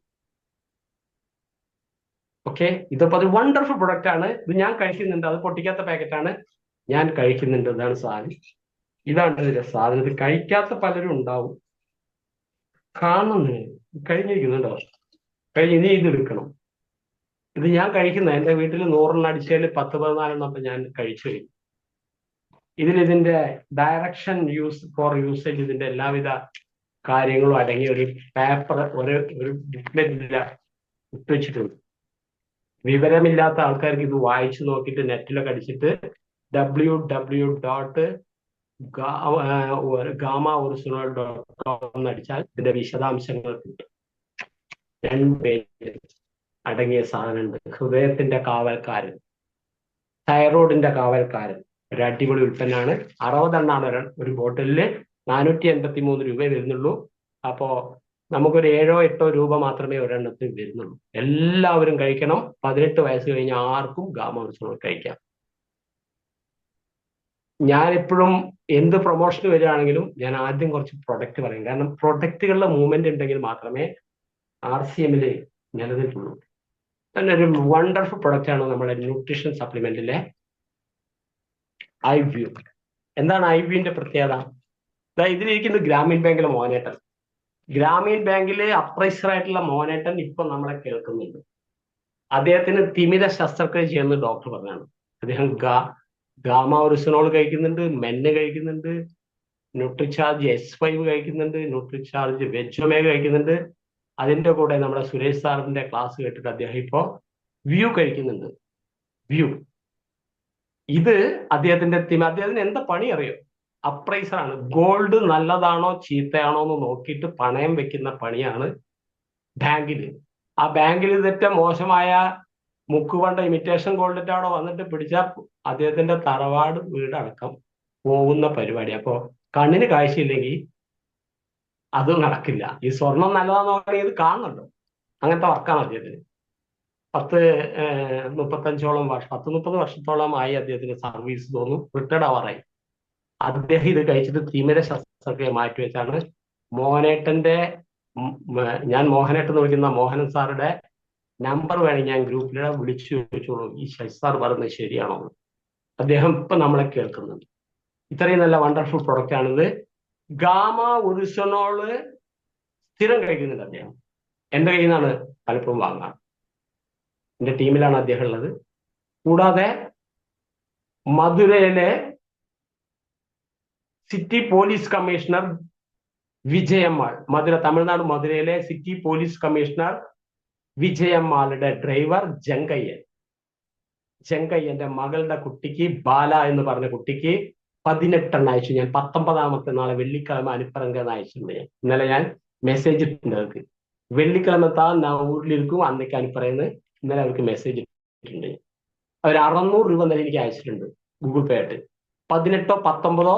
ഓക്കെ, ഇതിപ്പോ ഒരു വണ്ടർഫുൾ പ്രൊഡക്റ്റ് ആണ്. ഇത് ഞാൻ കഴിക്കുന്നുണ്ട്, അത് പൊട്ടിക്കാത്ത പാക്കറ്റാണ്, ഞാൻ കഴിക്കുന്നുണ്ട്. ഇതാണ് സാധനം, ഇതാണ് ഇതിന്റെ സാധനം. ഇത് കഴിക്കാത്ത പലരും ഉണ്ടാവും. കാണുന്നു, കഴിഞ്ഞിരിക്കുന്നുണ്ടോ? ഇനി ഇത് എടുക്കണം. ഇത് ഞാൻ കഴിക്കുന്ന, എന്റെ വീട്ടിൽ 100 അടിച്ചാൽ 10-14 ഞാൻ കഴിച്ചു കഴിഞ്ഞു. ഇതിന്റെ ഡയറക്ഷൻ യൂസേജ്, ഇതിന്റെ എല്ലാവിധ കാര്യങ്ങളും അടങ്ങിയ ഒരു പേപ്പർ, ഒരു ബുക്ക്ലെറ്റിൽ ഇട്ടുവെച്ചിട്ടുണ്ട്. വിവരമില്ലാത്ത ആൾക്കാർക്ക് ഇത് വായിച്ചു നോക്കിയിട്ട് നെറ്റിലൊക്കെ അടിച്ചിട്ട് www.gamaoriginal.com അടിച്ചാൽ ഇതിന്റെ വിശദാംശങ്ങൾ കിട്ടും. 2 പേജ് അടങ്ങിയ സാധനമുണ്ട്. ഹൃദയത്തിന്റെ കാവൽക്കാരൻ, തൈറോയിഡിന്റെ കാവൽക്കാരൻ, ഒരു അടിപൊളി ഉൽപ്പന്നമാണ്. 60 എണ്ണാണ് ഒരു ബോട്ടിലില്. 483 രൂപ വരുന്നുള്ളൂ. അപ്പോ നമുക്കൊരു 7-8 രൂപ മാത്രമേ ഒരെണ്ണത്തിന് വരുന്നുള്ളൂ. എല്ലാവരും കഴിക്കണം. 18 വയസ്സ് കഴിഞ്ഞ ആർക്കും ഗാമ ഒറിജിനൽ കഴിക്കാം. ഞാനെപ്പോഴും എന്ത് പ്രൊമോഷന് വരികയാണെങ്കിലും ഞാൻ ആദ്യം കുറച്ച് പ്രൊഡക്റ്റ് പറയും. കാരണം പ്രൊഡക്റ്റുകളുടെ മൂവ്മെന്റ് ഉണ്ടെങ്കിൽ മാത്രമേ RCM നിലനിൽക്കുള്ളൂ. തന്നെ ഒരു വണ്ടർഫുൾ പ്രൊഡക്റ്റ് ആണ് നമ്മുടെ ന്യൂട്രീഷൻ സപ്ലിമെന്റിലെ ഐവ്യൂ. എന്താണ് ഐവ്യൂവിന്റെ പ്രത്യേകത? ഇതിലിരിക്കുന്നത് ഗ്രാമീൺ ബാങ്കിലെ മോനേട്ടൻ. ഗ്രാമീൺ ബാങ്കിലെ അപ്രൈസർ ആയിട്ടുള്ള മോനേട്ടൻ ഇപ്പൊ നമ്മളെ കേൾക്കുന്നുണ്ട്. അദ്ദേഹത്തിന് തിമിര ശസ്ത്രക്രിയ ചെയ്യുന്ന ഡോക്ടർ പറഞ്ഞാണ്. അദ്ദേഹം ഗാമ ഒറിജിനോൾ കഴിക്കുന്നുണ്ട്, മെന്ന് കഴിക്കുന്നുണ്ട്, ന്യൂട്രിചാർജ് S5 കഴിക്കുന്നുണ്ട്, ന്യൂട്രിചാർജ് വെജൊമേഗ കഴിക്കുന്നുണ്ട്. അതിന്റെ കൂടെ നമ്മുടെ സുരേഷ് സാറിന്റെ ക്ലാസ് കേട്ടിട്ട് അദ്ദേഹം ഇപ്പോ വ്യൂ കഴിക്കുന്നുണ്ട്. വ്യൂ, ഇത് അദ്ദേഹത്തിന് എന്താ പണി അറിയോ? അപ്രൈസർ ആണ്. ഗോൾഡ് നല്ലതാണോ ചീത്തയാണോ എന്ന് നോക്കിയിട്ട് പണയം വെക്കുന്ന പണിയാണ് ബാങ്കിൽ. ആ ബാങ്കിൽ ഇതൊക്കെ മോശമായ മുക്കുകൊണ്ട ഇമിറ്റേഷൻ ഗോൾഡിന്റെ അവിടെ വന്നിട്ട് പിടിച്ചാൽ അദ്ദേഹത്തിന്റെ തറവാട് വീടടക്കം പോകുന്ന പരിപാടി. അപ്പോ കണ്ണിന് കാഴ്ചയില്ലെങ്കിൽ അതും നടക്കില്ല. ഈ സ്വർണം നല്ലതാന്ന് പറയുന്നത് ഇത് കാണുന്നുണ്ടോ? അങ്ങനത്തെ വർക്കാണ് അദ്ദേഹത്തിന്. 10-30 വർഷത്തോളമായി അദ്ദേഹത്തിന്റെ സർവീസ് തോന്നുന്നു, റിട്ടയർഡ് ആവാറായി. അദ്ദേഹം ഇത് കഴിച്ചിട്ട് തിമിര ശസ്ത്രക്രിയ മാറ്റിവെച്ചാണ്. മോഹനേട്ടന്റെ, ഞാൻ മോഹനേട്ടൻ എന്ന് വിളിക്കുന്ന മോഹനൻ സാറുടെ നമ്പർ വേണമെങ്കിൽ ഞാൻ ഗ്രൂപ്പിലൂടെ വിളിച്ചു ചോദിച്ചോളൂ, ഈ ശശി സാർ പറയുന്നത് ശരിയാണോ? അദ്ദേഹം ഇപ്പൊ നമ്മളെ കേൾക്കുന്നുണ്ട്. ഇത്രയും നല്ല വണ്ടർഫുൾ പ്രൊഡക്റ്റ് ആണിത്. ഗാമ ഒറിജിനോള് സ്ഥിരം കഴിക്കുന്നുണ്ട് അദ്ദേഹം. എന്റെ കയ്യിൽ നിന്നാണ് പലപ്പോഴും വാങ്ങാറ്. എന്റെ ടീമിലാണ് അദ്ദേഹം ഉള്ളത്. കൂടാതെ മധുരയിലെ city police commissioner Vijayammal, Tamil Nadu മധുരയിലെ സിറ്റി പോലീസ് കമ്മീഷണർ വിജയമ്മാളുടെ ഡ്രൈവർ ജങ്കയ്യന്റെ മകളുടെ കുട്ടിക്ക്, ബാല എന്ന് പറഞ്ഞ കുട്ടിക്ക് 18 അയച്ചു. ഞാൻ 19ാമത്തെ നാളെ വെള്ളിക്കിഴമ അനുപ്പറങ്ക അയച്ചിട്ടുണ്ട്. ഇന്നലെ ഞാൻ മെസ്സേജ് ഇട്ടിട്ടുണ്ട് അവർക്ക്. വെള്ളിക്കിഴമ ഞാൻ ഊരിലിരിക്കും, അന്നേക്ക് അനുപ്പറയുന്നത് ഇന്നലെ അവർക്ക് മെസ്സേജ് ഇട്ടിട്ടുണ്ട്. അവർ 600 രൂപ തന്നെ എനിക്ക് അയച്ചിട്ടുണ്ട് ഗൂഗിൾ പേ ആയിട്ട്. 18-19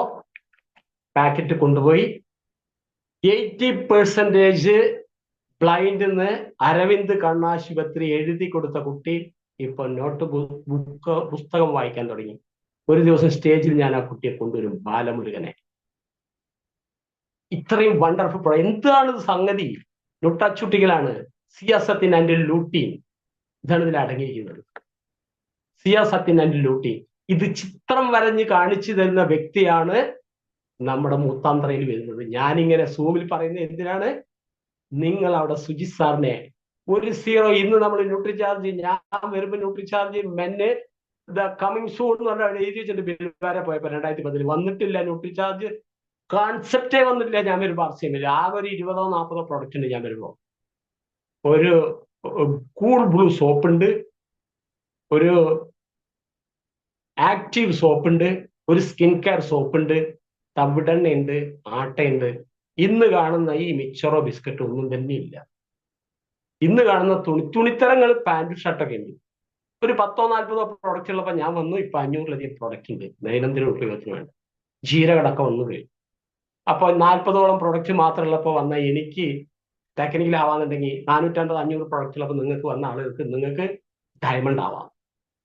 പാക്കറ്റ് കൊണ്ടുപോയി 80% ബ്ലൈൻഡിന്ന് അരവിന്ദ് കണ്ണാശുപത്രി എഴുതി കൊടുത്ത കുട്ടി ഇപ്പൊ പുസ്തകം വായിക്കാൻ തുടങ്ങി. ഒരു ദിവസം സ്റ്റേജിൽ ഞാൻ ആ കുട്ടിയെ കൊണ്ടുവരും, ബാലമുരുകനെ. ഇത്രയും വണ്ടർഫുൾ. എന്താണ് സംഗതി? ലുട്ടച്ചുട്ടികളാണ്. സിയാസത്തിൻ ആൻഡ് ലൂട്ടീൻ, ഇതാണ് ഇതിൽ അടങ്ങിയിരിക്കുന്നത്. സിയാസത്തിൻ ആൻഡ് ലൂട്ടീൻ. ഇത് ചിത്രം വരഞ്ഞ് കാണിച്ചു തരുന്ന വ്യക്തിയാണ് നമ്മുടെ മുത്താന്ത്രയിൽ വരുന്നത്. ഞാനിങ്ങനെ സൂമിൽ പറയുന്നത് എന്തിനാണ്? നിങ്ങൾ അവിടെ സുജിത് സാറിനെ 1-0 ഇന്ന് നമ്മൾ ന്യൂട്രിചാർജ്, ഞാൻ വരുമ്പോൾ ന്യൂട്രിചാർജ് മെന്ന് കമ്മിങ് സൂൺ എന്ന് പറഞ്ഞാൽ എഴുതി വെച്ചിട്ട് ബിൽ വരെ പോയപ്പോ 2010 വന്നിട്ടില്ല. ന്യൂട്രിചാർജ് കോൺസെപ്റ്റേ വന്നിട്ടില്ല. ഞാൻ വരുമ്പോൾ RCM ആകെ ഒരു 20-40 പ്രൊഡക്റ്റ് ഉണ്ട്. ഞാൻ വരുമ്പോ ഒരു കൂൾ ബ്ലൂ സോപ്പ് ഉണ്ട്, ഒരു ആക്റ്റീവ് സോപ്പ് ഉണ്ട്, ഒരു സ്കിൻ കെയർ സോപ്പ് ഉണ്ട്, തവിടെണ്ണ ഉണ്ട്, ആട്ടയുണ്ട്. ഇന്ന് കാണുന്ന ഈ മിക്സറോ ബിസ്ക്കറ്റോ ഒന്നും തന്നെ ഇല്ല. ഇന്ന് കാണുന്ന തുണിത്തരങ്ങൾ, പാൻറ് ഷർട്ടൊക്കെ ഉണ്ട്. ഒരു 10-40 പ്രോഡക്റ്റ് ഉള്ളപ്പോൾ ഞാൻ വന്നു. ഇപ്പൊ 500-ലധികം പ്രോഡക്റ്റ് ഉണ്ട് ദൈനംദിന ഉപയോഗത്തിന് വേണ്ട. ജീരകടക്കം വന്നു കഴിഞ്ഞു. അപ്പോൾ 40ഓളം പ്രോഡക്റ്റ് മാത്രമുള്ളപ്പോൾ വന്ന എനിക്ക് ടെക്നിക്കൽ ആവാന്നുണ്ടെങ്കിൽ 450-500 പ്രോഡക്റ്റ് ഉള്ളപ്പോൾ നിങ്ങൾക്ക് വന്ന ആളുകൾക്ക് നിങ്ങൾക്ക് ഡയമണ്ട് ആവാം.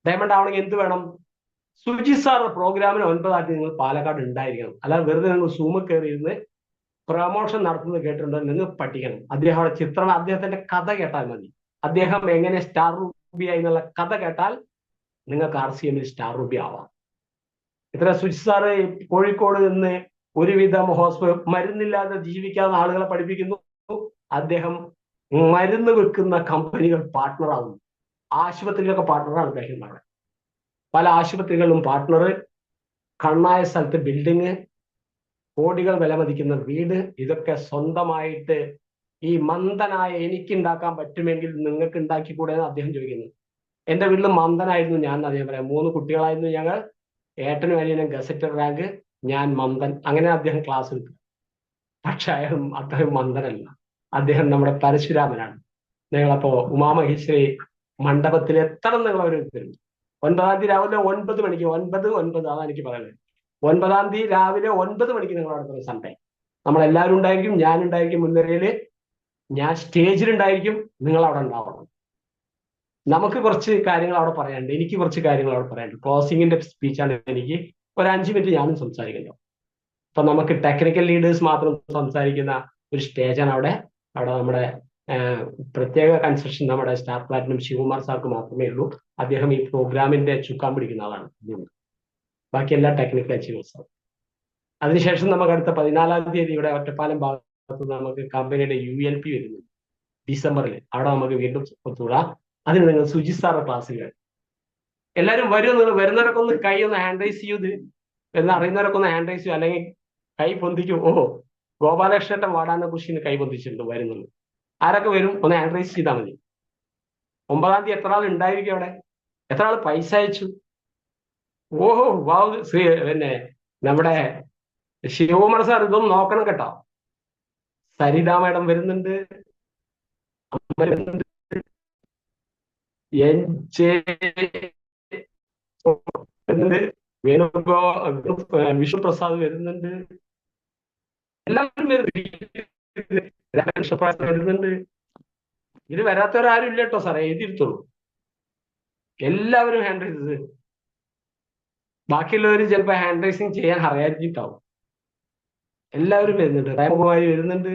ഡയമണ്ട് ആവണമെങ്കിൽ എന്ത് വേണം? സുജിത് സാറിന്റെ പ്രോഗ്രാമിന് 9 നിങ്ങൾ പാലക്കാട് ഉണ്ടായിരിക്കണം. അല്ലാതെ വെറുതെ നിങ്ങൾ സൂമിൽ കയറിയിരുന്ന് പ്രമോഷൻ നടത്തുന്നത് കേട്ടിട്ടുണ്ടോ? നിങ്ങൾ പഠിക്കണം. അദ്ദേഹത്തിന്റെ കഥ കേട്ടാൽ മതി. അദ്ദേഹം എങ്ങനെ സ്റ്റാർ റുബിയായി എന്നുള്ള കഥ കേട്ടാൽ നിങ്ങൾക്ക് RCM സ്റ്റാർ റുബി ആവാം. ഇത്ര സുജിത് സാറ് കോഴിക്കോട് നിന്ന് ഒരുവിധം മരുന്നില്ലാതെ ജീവിക്കാവുന്ന ആളുകളെ പഠിപ്പിക്കുന്നു. അദ്ദേഹം മരുന്ന് വെക്കുന്ന കമ്പനികൾ പാർട്ട്ണറാകുന്നു. ആശുപത്രിയിലൊക്കെ പാർട്ട്ണറാണ് അദ്ദേഹം. അവിടെ പല ആശുപത്രികളിലും പാർട്ട്ണർ, കണ്ണായ സ്ഥലത്ത് ബിൽഡിങ്, കോടികൾ വില മതിക്കുന്ന വീട്, ഇതൊക്കെ സ്വന്തമായിട്ട് ഈ മന്ദനായ എനിക്ക് ഉണ്ടാക്കാൻ പറ്റുമെങ്കിൽ നിങ്ങൾക്ക് ഉണ്ടാക്കിക്കൂടെ എന്ന് അദ്ദേഹം ചോദിക്കുന്നു. എന്റെ വീട്ടിൽ മന്ദനായിരുന്നു ഞാൻ, അദ്ദേഹം പറയാം. 3 കുട്ടികളായിരുന്നു ഞങ്ങൾ. ഏട്ടനും അനിയനും ഗസറ്റഡ് റാങ്ക്, ഞാൻ മന്ദൻ. അങ്ങനെ അദ്ദേഹം ക്ലാസ് എടുക്കും. പക്ഷെ അദ്ദേഹം മന്ദനല്ല, അദ്ദേഹം നമ്മുടെ പരശുരാമനാണ്. നിങ്ങളപ്പോ ഉമാമഹേശ്വരി മണ്ഡപത്തിൽ എത്ര നിങ്ങൾ അവർ തരും. 9-ാം തീയതി രാവിലെ 9 മണിക്ക്, 9 അതാണ് എനിക്ക് പറയുന്നത്. 9-ാം തീയതി രാവിലെ 9 മണിക്ക് നിങ്ങൾ അവിടെ സൺഡേ നമ്മളെല്ലാവരും ഉണ്ടായിരിക്കും. ഞാനുണ്ടായിരിക്കും മുൻനിരയില്, ഞാൻ സ്റ്റേജിലുണ്ടായിരിക്കും, നിങ്ങൾ അവിടെ ഉണ്ടാവണം. നമുക്ക് കുറച്ച് കാര്യങ്ങൾ അവിടെ പറയാനുണ്ട്, എനിക്ക് കുറച്ച് കാര്യങ്ങൾ അവിടെ പറയാനുണ്ട്. ക്ലോസിങ്ങിന്റെ സ്പീച്ചാണ് എനിക്ക്. ഒരു 5 മിനിറ്റ് ഞാനും സംസാരിക്കുന്നു. അപ്പൊ നമുക്ക് ടെക്നിക്കൽ ലീഡേഴ്സ് മാത്രം സംസാരിക്കുന്ന ഒരു സ്റ്റേജാണ് അവിടെ. നമ്മുടെ പ്രത്യേക കൺസെഷൻ നമ്മുടെ സ്റ്റാർ പ്ലാറ്റിനം ശിവകുമാർ സാർക്ക് മാത്രമേ ഉള്ളൂ. അദ്ദേഹം ഈ പ്രോഗ്രാമിന്റെ ചുക്കാൻ പിടിക്കുന്ന ആളാണ്. ബാക്കി എല്ലാ ടെക്നിക്കൽ അച്ചീവേഴ്സാണ്. അതിനുശേഷം നമുക്ക് അടുത്ത 14-ാം തീയതി ഇവിടെ ഒറ്റപ്പാലം ഭാഗത്ത് നമുക്ക് കമ്പനിയുടെ ULP വരുന്നു ഡിസംബറിൽ. അവിടെ നമുക്ക് വീണ്ടും ഒത്തുകൂടാം. അതിന് നിങ്ങൾ സുജിത് സാറിന്റെ ക്ലാസ്സുകൾ എല്ലാവരും വരും. നിങ്ങൾ വരുന്നവരൊക്കെ ഒന്ന് കൈ ഒന്ന് ഹാൻഡ് റൈസ് ചെയ്ത്, എന്ന് അറിയുന്നവരൊക്കെ ഒന്ന് ഹാൻഡ് റൈസ് ചെയ്യും, അല്ലെങ്കിൽ കൈ പൊന്തിക്കും. ഗോപാലകൃഷ്ണന്റെ വാടാന കുറിച്ച് കൈ പൊന്തിച്ചിട്ടുണ്ട് വരുന്നുണ്ട്. ആരൊക്കെ വരും ഒന്ന് ഹാൻഡ് റൈസ് ചെയ്താൽ മതി. 9-ാം തീയതി എത്ര ആൾ ഉണ്ടായിരിക്കും അവിടെ? എത്ര ആൾ പൈസ അയച്ചു? വാവ്. പിന്നെ നമ്മുടെ ശിവകുമാർ സാർ ഇതൊന്നും നോക്കണം കേട്ടോ. സരിത മേഡം വരുന്നുണ്ട്, വരുന്നുണ്ട്, വിഷ്ണു പ്രസാദ് വരുന്നുണ്ട്, എല്ലാവരും വരുന്നുണ്ട്. ഇത് വരാത്തവരാരും ഇല്ല കേട്ടോ സാറേ, എഴുതിയിരുത്തുള്ളൂ. എല്ലാവരും ഹാൻഡ് റൈസ്. ബാക്കിയുള്ളവർ ചിലപ്പോ ഹാൻഡ് റൈസിങ് ചെയ്യാൻ അറിയാതിട്ടാവും. എല്ലാവരും വരുന്നുണ്ട്. റേമുമായി വരുന്നുണ്ട്.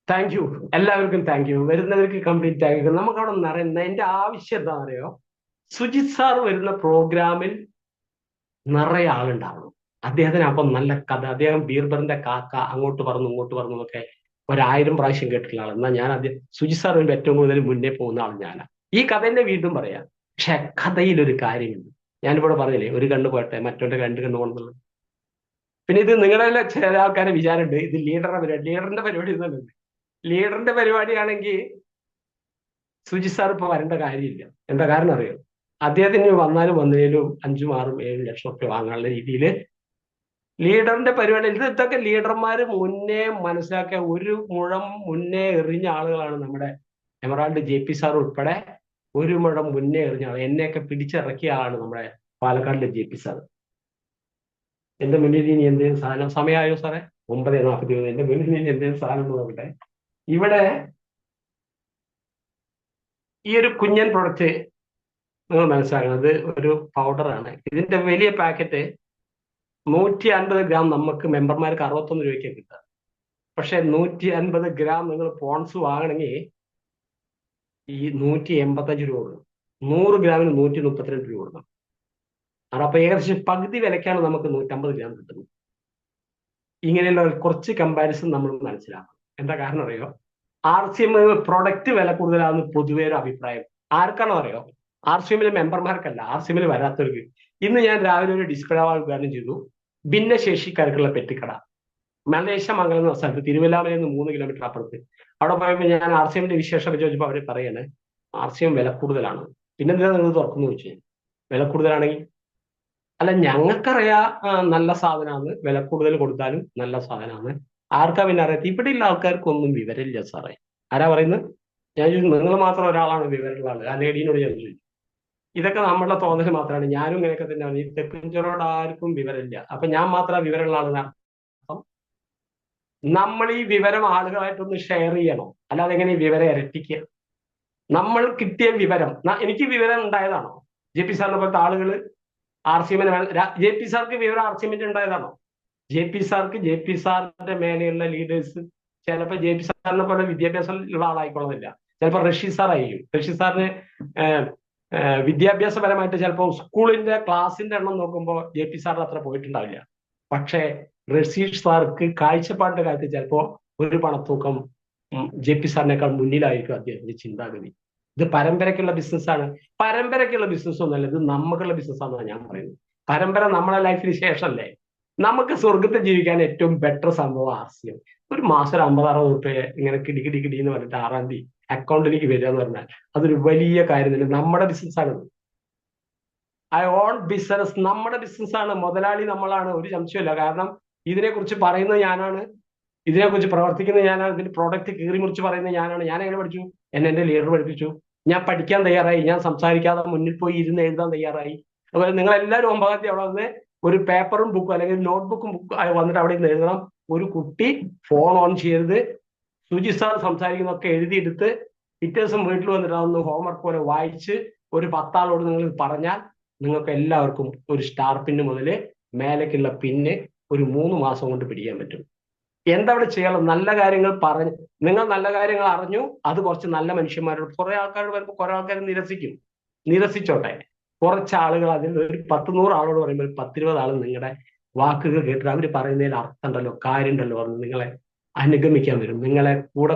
താങ്ക് യു, എല്ലാവർക്കും താങ്ക് യു. വരുന്നവർക്ക് കംപ്ലീറ്റ് താങ്ക് യു. നമുക്ക് അവിടെ നിറയുന്ന എന്റെ ആവശ്യം എന്താണെന്ന് അറിയോ? സുജിത് സാർ വരുന്ന പ്രോഗ്രാമിൽ നിറയെ ആളുണ്ടാവണം. അദ്ദേഹത്തിന് അപ്പം നല്ല കഥ. അദ്ദേഹം ബീർബറിന്റെ കാക്ക അങ്ങോട്ട് പറഞ്ഞു ഇങ്ങോട്ട് പറഞ്ഞു എന്നൊക്കെ 1000 പ്രാവശ്യം കേട്ടിട്ടുള്ള ആൾ. എന്നാൽ ഞാൻ സുജിത് സാർ വരുമ്പോൾ ഏറ്റവും കൂടുതൽ മുന്നേ പോകുന്ന ആൾ ഞാനാണ്. ഈ കഥ എന്നെ വീണ്ടും പറയാം. പക്ഷെ കഥയിലൊരു കാര്യമുണ്ട്. ഞാനിവിടെ പറഞ്ഞില്ലേ, ഒരു കണ്ണ് പോട്ടെ മറ്റൊന്റെ 2 കണ്ണ് പോകണമെന്നുള്ളത്. പിന്നെ ഇത് നിങ്ങളെ ചില ആൾക്കാരെ വിചാരമുണ്ട് ഇത് ലീഡറുടെ പരിപാടി. ലീഡറിന്റെ പരിപാടി ഇതല്ലേ. ലീഡറിന്റെ പരിപാടിയാണെങ്കിൽ സുജിത് സാർ ഇപ്പൊ വരേണ്ട കാര്യമില്ല. എന്താ കാരണം അറിയോ? അദ്ദേഹത്തിന് വന്നാലും വന്നതിലും 5, 6, 7 ലക്ഷം റുപ്യ വാങ്ങാനുള്ള രീതിയിൽ ലീഡറിന്റെ പരിപാടി. ഇതൊക്കെ ലീഡർമാര് മുന്നേ മനസ്സിലാക്കിയ, ഒരു മുഴം മുന്നേ എറിഞ്ഞ ആളുകളാണ് നമ്മുടെ എമറാൾഡ് JP സാർ ഉൾപ്പെടെ. ഒരു മുഴം മുന്നേ എറിഞ്ഞ ആൾ, എന്നെയൊക്കെ പിടിച്ചിറക്കിയ ആളാണ് നമ്മുടെ പാലക്കാടിലെ JP സാർ. എന്റെ മുന്നിൽ ഇനി എന്തെങ്കിലും സാധനം, സമയമായോ സാറേ? 9:43. എന്റെ മുന്നിൽ ഇനി എന്തെങ്കിലും സാധനം നോക്കട്ടെ. ഇവിടെ ഈ ഒരു കുഞ്ഞൻ പ്രൊഡക്റ്റ് നിങ്ങൾ മനസ്സിലാക്കുന്നത് ഒരു പൗഡറാണ്. ഇതിന്റെ വലിയ പാക്കറ്റ് 150 ഗ്രാം നമുക്ക് മെമ്പർമാർക്ക് 61 രൂപയ്ക്ക് കിട്ടുക. പക്ഷെ 150 ഗ്രാം നിങ്ങൾ പോൺസ് വാങ്ങണമെങ്കിൽ ഈ 185 രൂപ കൊടുക്കണം. 100 ഗ്രാമിന് 132 രൂപ കൊടുക്കണം. അപ്പൊ ഏകദേശം പകുതി വിലക്കാണ് നമുക്ക് 150 ഗ്രാം കിട്ടുന്നത്. ഇങ്ങനെയുള്ള കുറച്ച് കമ്പാരിസൺ നമ്മൾ മനസ്സിലാക്കണം. എന്താ കാരണം അറിയോ? RCM പ്രൊഡക്റ്റ് വില കൂടുതലാണെന്ന് പൊതുവേ ഒരു അഭിപ്രായം. ആർക്കാണോ അറിയോ? RCMലെ മെമ്പർമാർക്കല്ല, RCMൽ വരാത്തവർക്ക്. ഇന്ന് ഞാൻ രാവിലെ ഒരു ഡിസ്പ്ലേ വാൾ ഉദ്ഘാടനം ചെയ്തു. ഭിന്നശേഷിക്കാർക്കുള്ള പെട്ടിക്കട മലേഷ്യമംഗലം എന്ന സ്ഥലത്ത്, തിരുവല്ലാമലയിൽ നിന്ന് 3 കിലോമീറ്റർ അപ്പുറത്ത്. അവിടെ പോയപ്പോൾ ഞാൻ RCMന്റെ വിശേഷം ചോദിച്ചപ്പോൾ അവർ പറയാണ് RCM വില കൂടുതലാണ്. പിന്നെന്തിനാ നിങ്ങൾ തുറക്കുന്നു ചോദിച്ചു. വില കൂടുതലാണെങ്കിൽ അല്ല, ഞങ്ങൾക്കറിയാം നല്ല സാധനമാണ്, വില കൂടുതൽ കൊടുത്താലും നല്ല സാധനമാണ്. ആർക്കാ പിന്നെ അറിയാത്ത? ഇവിടെയുള്ള ആൾക്കാർക്കൊന്നും വിവരമില്ല സാറേ. ആരാ പറയുന്നത്? ഞാൻ ചോദിച്ചു, നിങ്ങൾ മാത്രം ഒരാളാണ് വിവരമുള്ള ആള്? ആ ലേഡീനോട് ഞാൻ ചോദിച്ചു. ഇതൊക്കെ നമ്മളുടെ തോന്നൽ മാത്രമാണ്. ഞാനും ഇങ്ങനെയൊക്കെ തന്നെയാണ്. ഈ തെക്കുംചോറോട് ആർക്കും വിവരമില്ല. അപ്പൊ ഞാൻ മാത്രം വിവരമുള്ള ആളെന്ന് അർത്ഥം? നമ്മൾ ഈ വിവരം ആളുകളായിട്ടൊന്ന് ഷെയർ ചെയ്യണം. അല്ലാതെ എങ്ങനെ ഈ വിവരം ഇരട്ടിക്കുക? നമ്മൾ കിട്ടിയ വിവരം, എനിക്ക് വിവരം ഉണ്ടായതാണോ? JP സാറിനെ പോലത്തെ ആളുകൾ RCMന് JP സാർക്ക് വിവരം RCMന്റെ ഉണ്ടായതാണോ? JP സാറിന്റെ മേലെയുള്ള ലീഡേഴ്സ് ചിലപ്പോൾ JP സാറിനെ പോലെ വിദ്യാഭ്യാസം ഉള്ള ആളായിക്കൊള്ളുന്നില്ല. ചിലപ്പോൾ റഷീദ് സാർ ആയിരിക്കും. റഷീദ് സാറിന് വിദ്യാഭ്യാസപരമായിട്ട് ചിലപ്പോൾ സ്കൂളിന്റെ ക്ലാസിന്റെ എണ്ണം നോക്കുമ്പോൾ JP സാറിന് അത്ര പോയിട്ടുണ്ടാവില്ല. പക്ഷേ റഷീദ് സാർക്ക് കാഴ്ചപ്പാടിന്റെ കാര്യത്തിൽ ചിലപ്പോൾ ഒരു പണത്തൂക്കം JP സാറിനേക്കാൾ മുന്നിലായിരിക്കും അദ്ദേഹത്തിന്റെ ചിന്താഗതി. ഇത് പരമ്പരയ്ക്കുള്ള ബിസിനസ്സാണ്. പരമ്പരയ്ക്കുള്ള ബിസിനസ് ഒന്നല്ല, ഇത് നമുക്കുള്ള ബിസിനസ്സാണെന്നാണ് ഞാൻ പറയുന്നത്. പരമ്പര നമ്മളെ ലൈഫിന് ശേഷമല്ലേ. നമുക്ക് സ്വർഗത്തിൽ ജീവിക്കാൻ ഏറ്റവും ബെറ്റർ സംഭവം RCM. ഒരു മാസം ഒരു 50-60 റുപ്യ ഇങ്ങനെ കിടി എന്ന് പറഞ്ഞിട്ട് 6-ാം തീയതി അക്കൗണ്ടിലേക്ക് വരിക എന്ന് പറഞ്ഞാൽ അതൊരു വലിയ കാര്യമില്ല. നമ്മുടെ ബിസിനസ്സാണ്. ഐ ഓൺ ബിസിനസ്, നമ്മുടെ ബിസിനസ്സാണ്. മുതലാളി നമ്മളാണ്, ഒരു സംശയമില്ല. കാരണം ഇതിനെക്കുറിച്ച് പറയുന്നത് ഞാനാണ്, ഇതിനെക്കുറിച്ച് പ്രവർത്തിക്കുന്നത് ഞാനാണ്, ഇതിന്റെ പ്രോഡക്റ്റ് കീറി മുറിച്ച് പറയുന്നത് ഞാനാണ്. ഞാൻ എങ്ങനെ പഠിച്ചു? എന്റെ ലീഡർ പഠിപ്പിച്ചു. ഞാൻ പഠിക്കാൻ തയ്യാറായി, ഞാൻ സംസാരിക്കാതെ മുന്നിൽ പോയി ഇരുന്ന് എഴുതാൻ തയ്യാറായി. അതുപോലെ നിങ്ങൾ എല്ലാവരും 9-ാം തീയതി അവിടെ വന്ന് ഒരു പേപ്പറും ബുക്കും അല്ലെങ്കിൽ നോട്ട്ബുക്കും വന്നിട്ട് അവിടെ നിന്ന് എഴുതണം. ഒരു കുട്ടി ഫോൺ ഓൺ ചെയ്ത് സുജി സാർ സംസാരിക്കുന്നതൊക്കെ എഴുതിയെടുത്ത് പിറ്റേ ദിവസം വീട്ടിൽ വന്നിട്ട് അതൊന്ന് ഹോംവർക്ക് പോലെ വായിച്ച് ഒരു 10 ആളോട് നിങ്ങൾ പറഞ്ഞാൽ നിങ്ങൾക്ക് എല്ലാവർക്കും ഒരു സ്റ്റാർ പിന്ന് മുതൽ മേലേക്കുള്ള പിന്ന് ഒരു 3 മാസം കൊണ്ട് പിടിക്കാൻ പറ്റും. എന്താ അവിടെ ചെയ്യണം? നല്ല കാര്യങ്ങൾ പറഞ്ഞ്, നിങ്ങൾ നല്ല കാര്യങ്ങൾ അറിഞ്ഞു, അത് കുറച്ച് നല്ല മനുഷ്യന്മാരോട്, കുറെ ആൾക്കാരോട് വരുമ്പോൾ കുറെ ആൾക്കാർ നിരസിച്ചോട്ടെ. കുറച്ച് ആളുകൾ, അതിൽ ഒരു 10-100 ആളോട് പറയുമ്പോൾ 10-20 ആൾ നിങ്ങളുടെ വാക്കുകൾ കേട്ടിട്ട് അവർ പറയുന്നതിൽ അർത്ഥമുണ്ടല്ലോ, കാര്യമുണ്ടല്ലോ പറഞ്ഞ് നിങ്ങളെ അനുഗമിക്കാൻ വരും, നിങ്ങളെ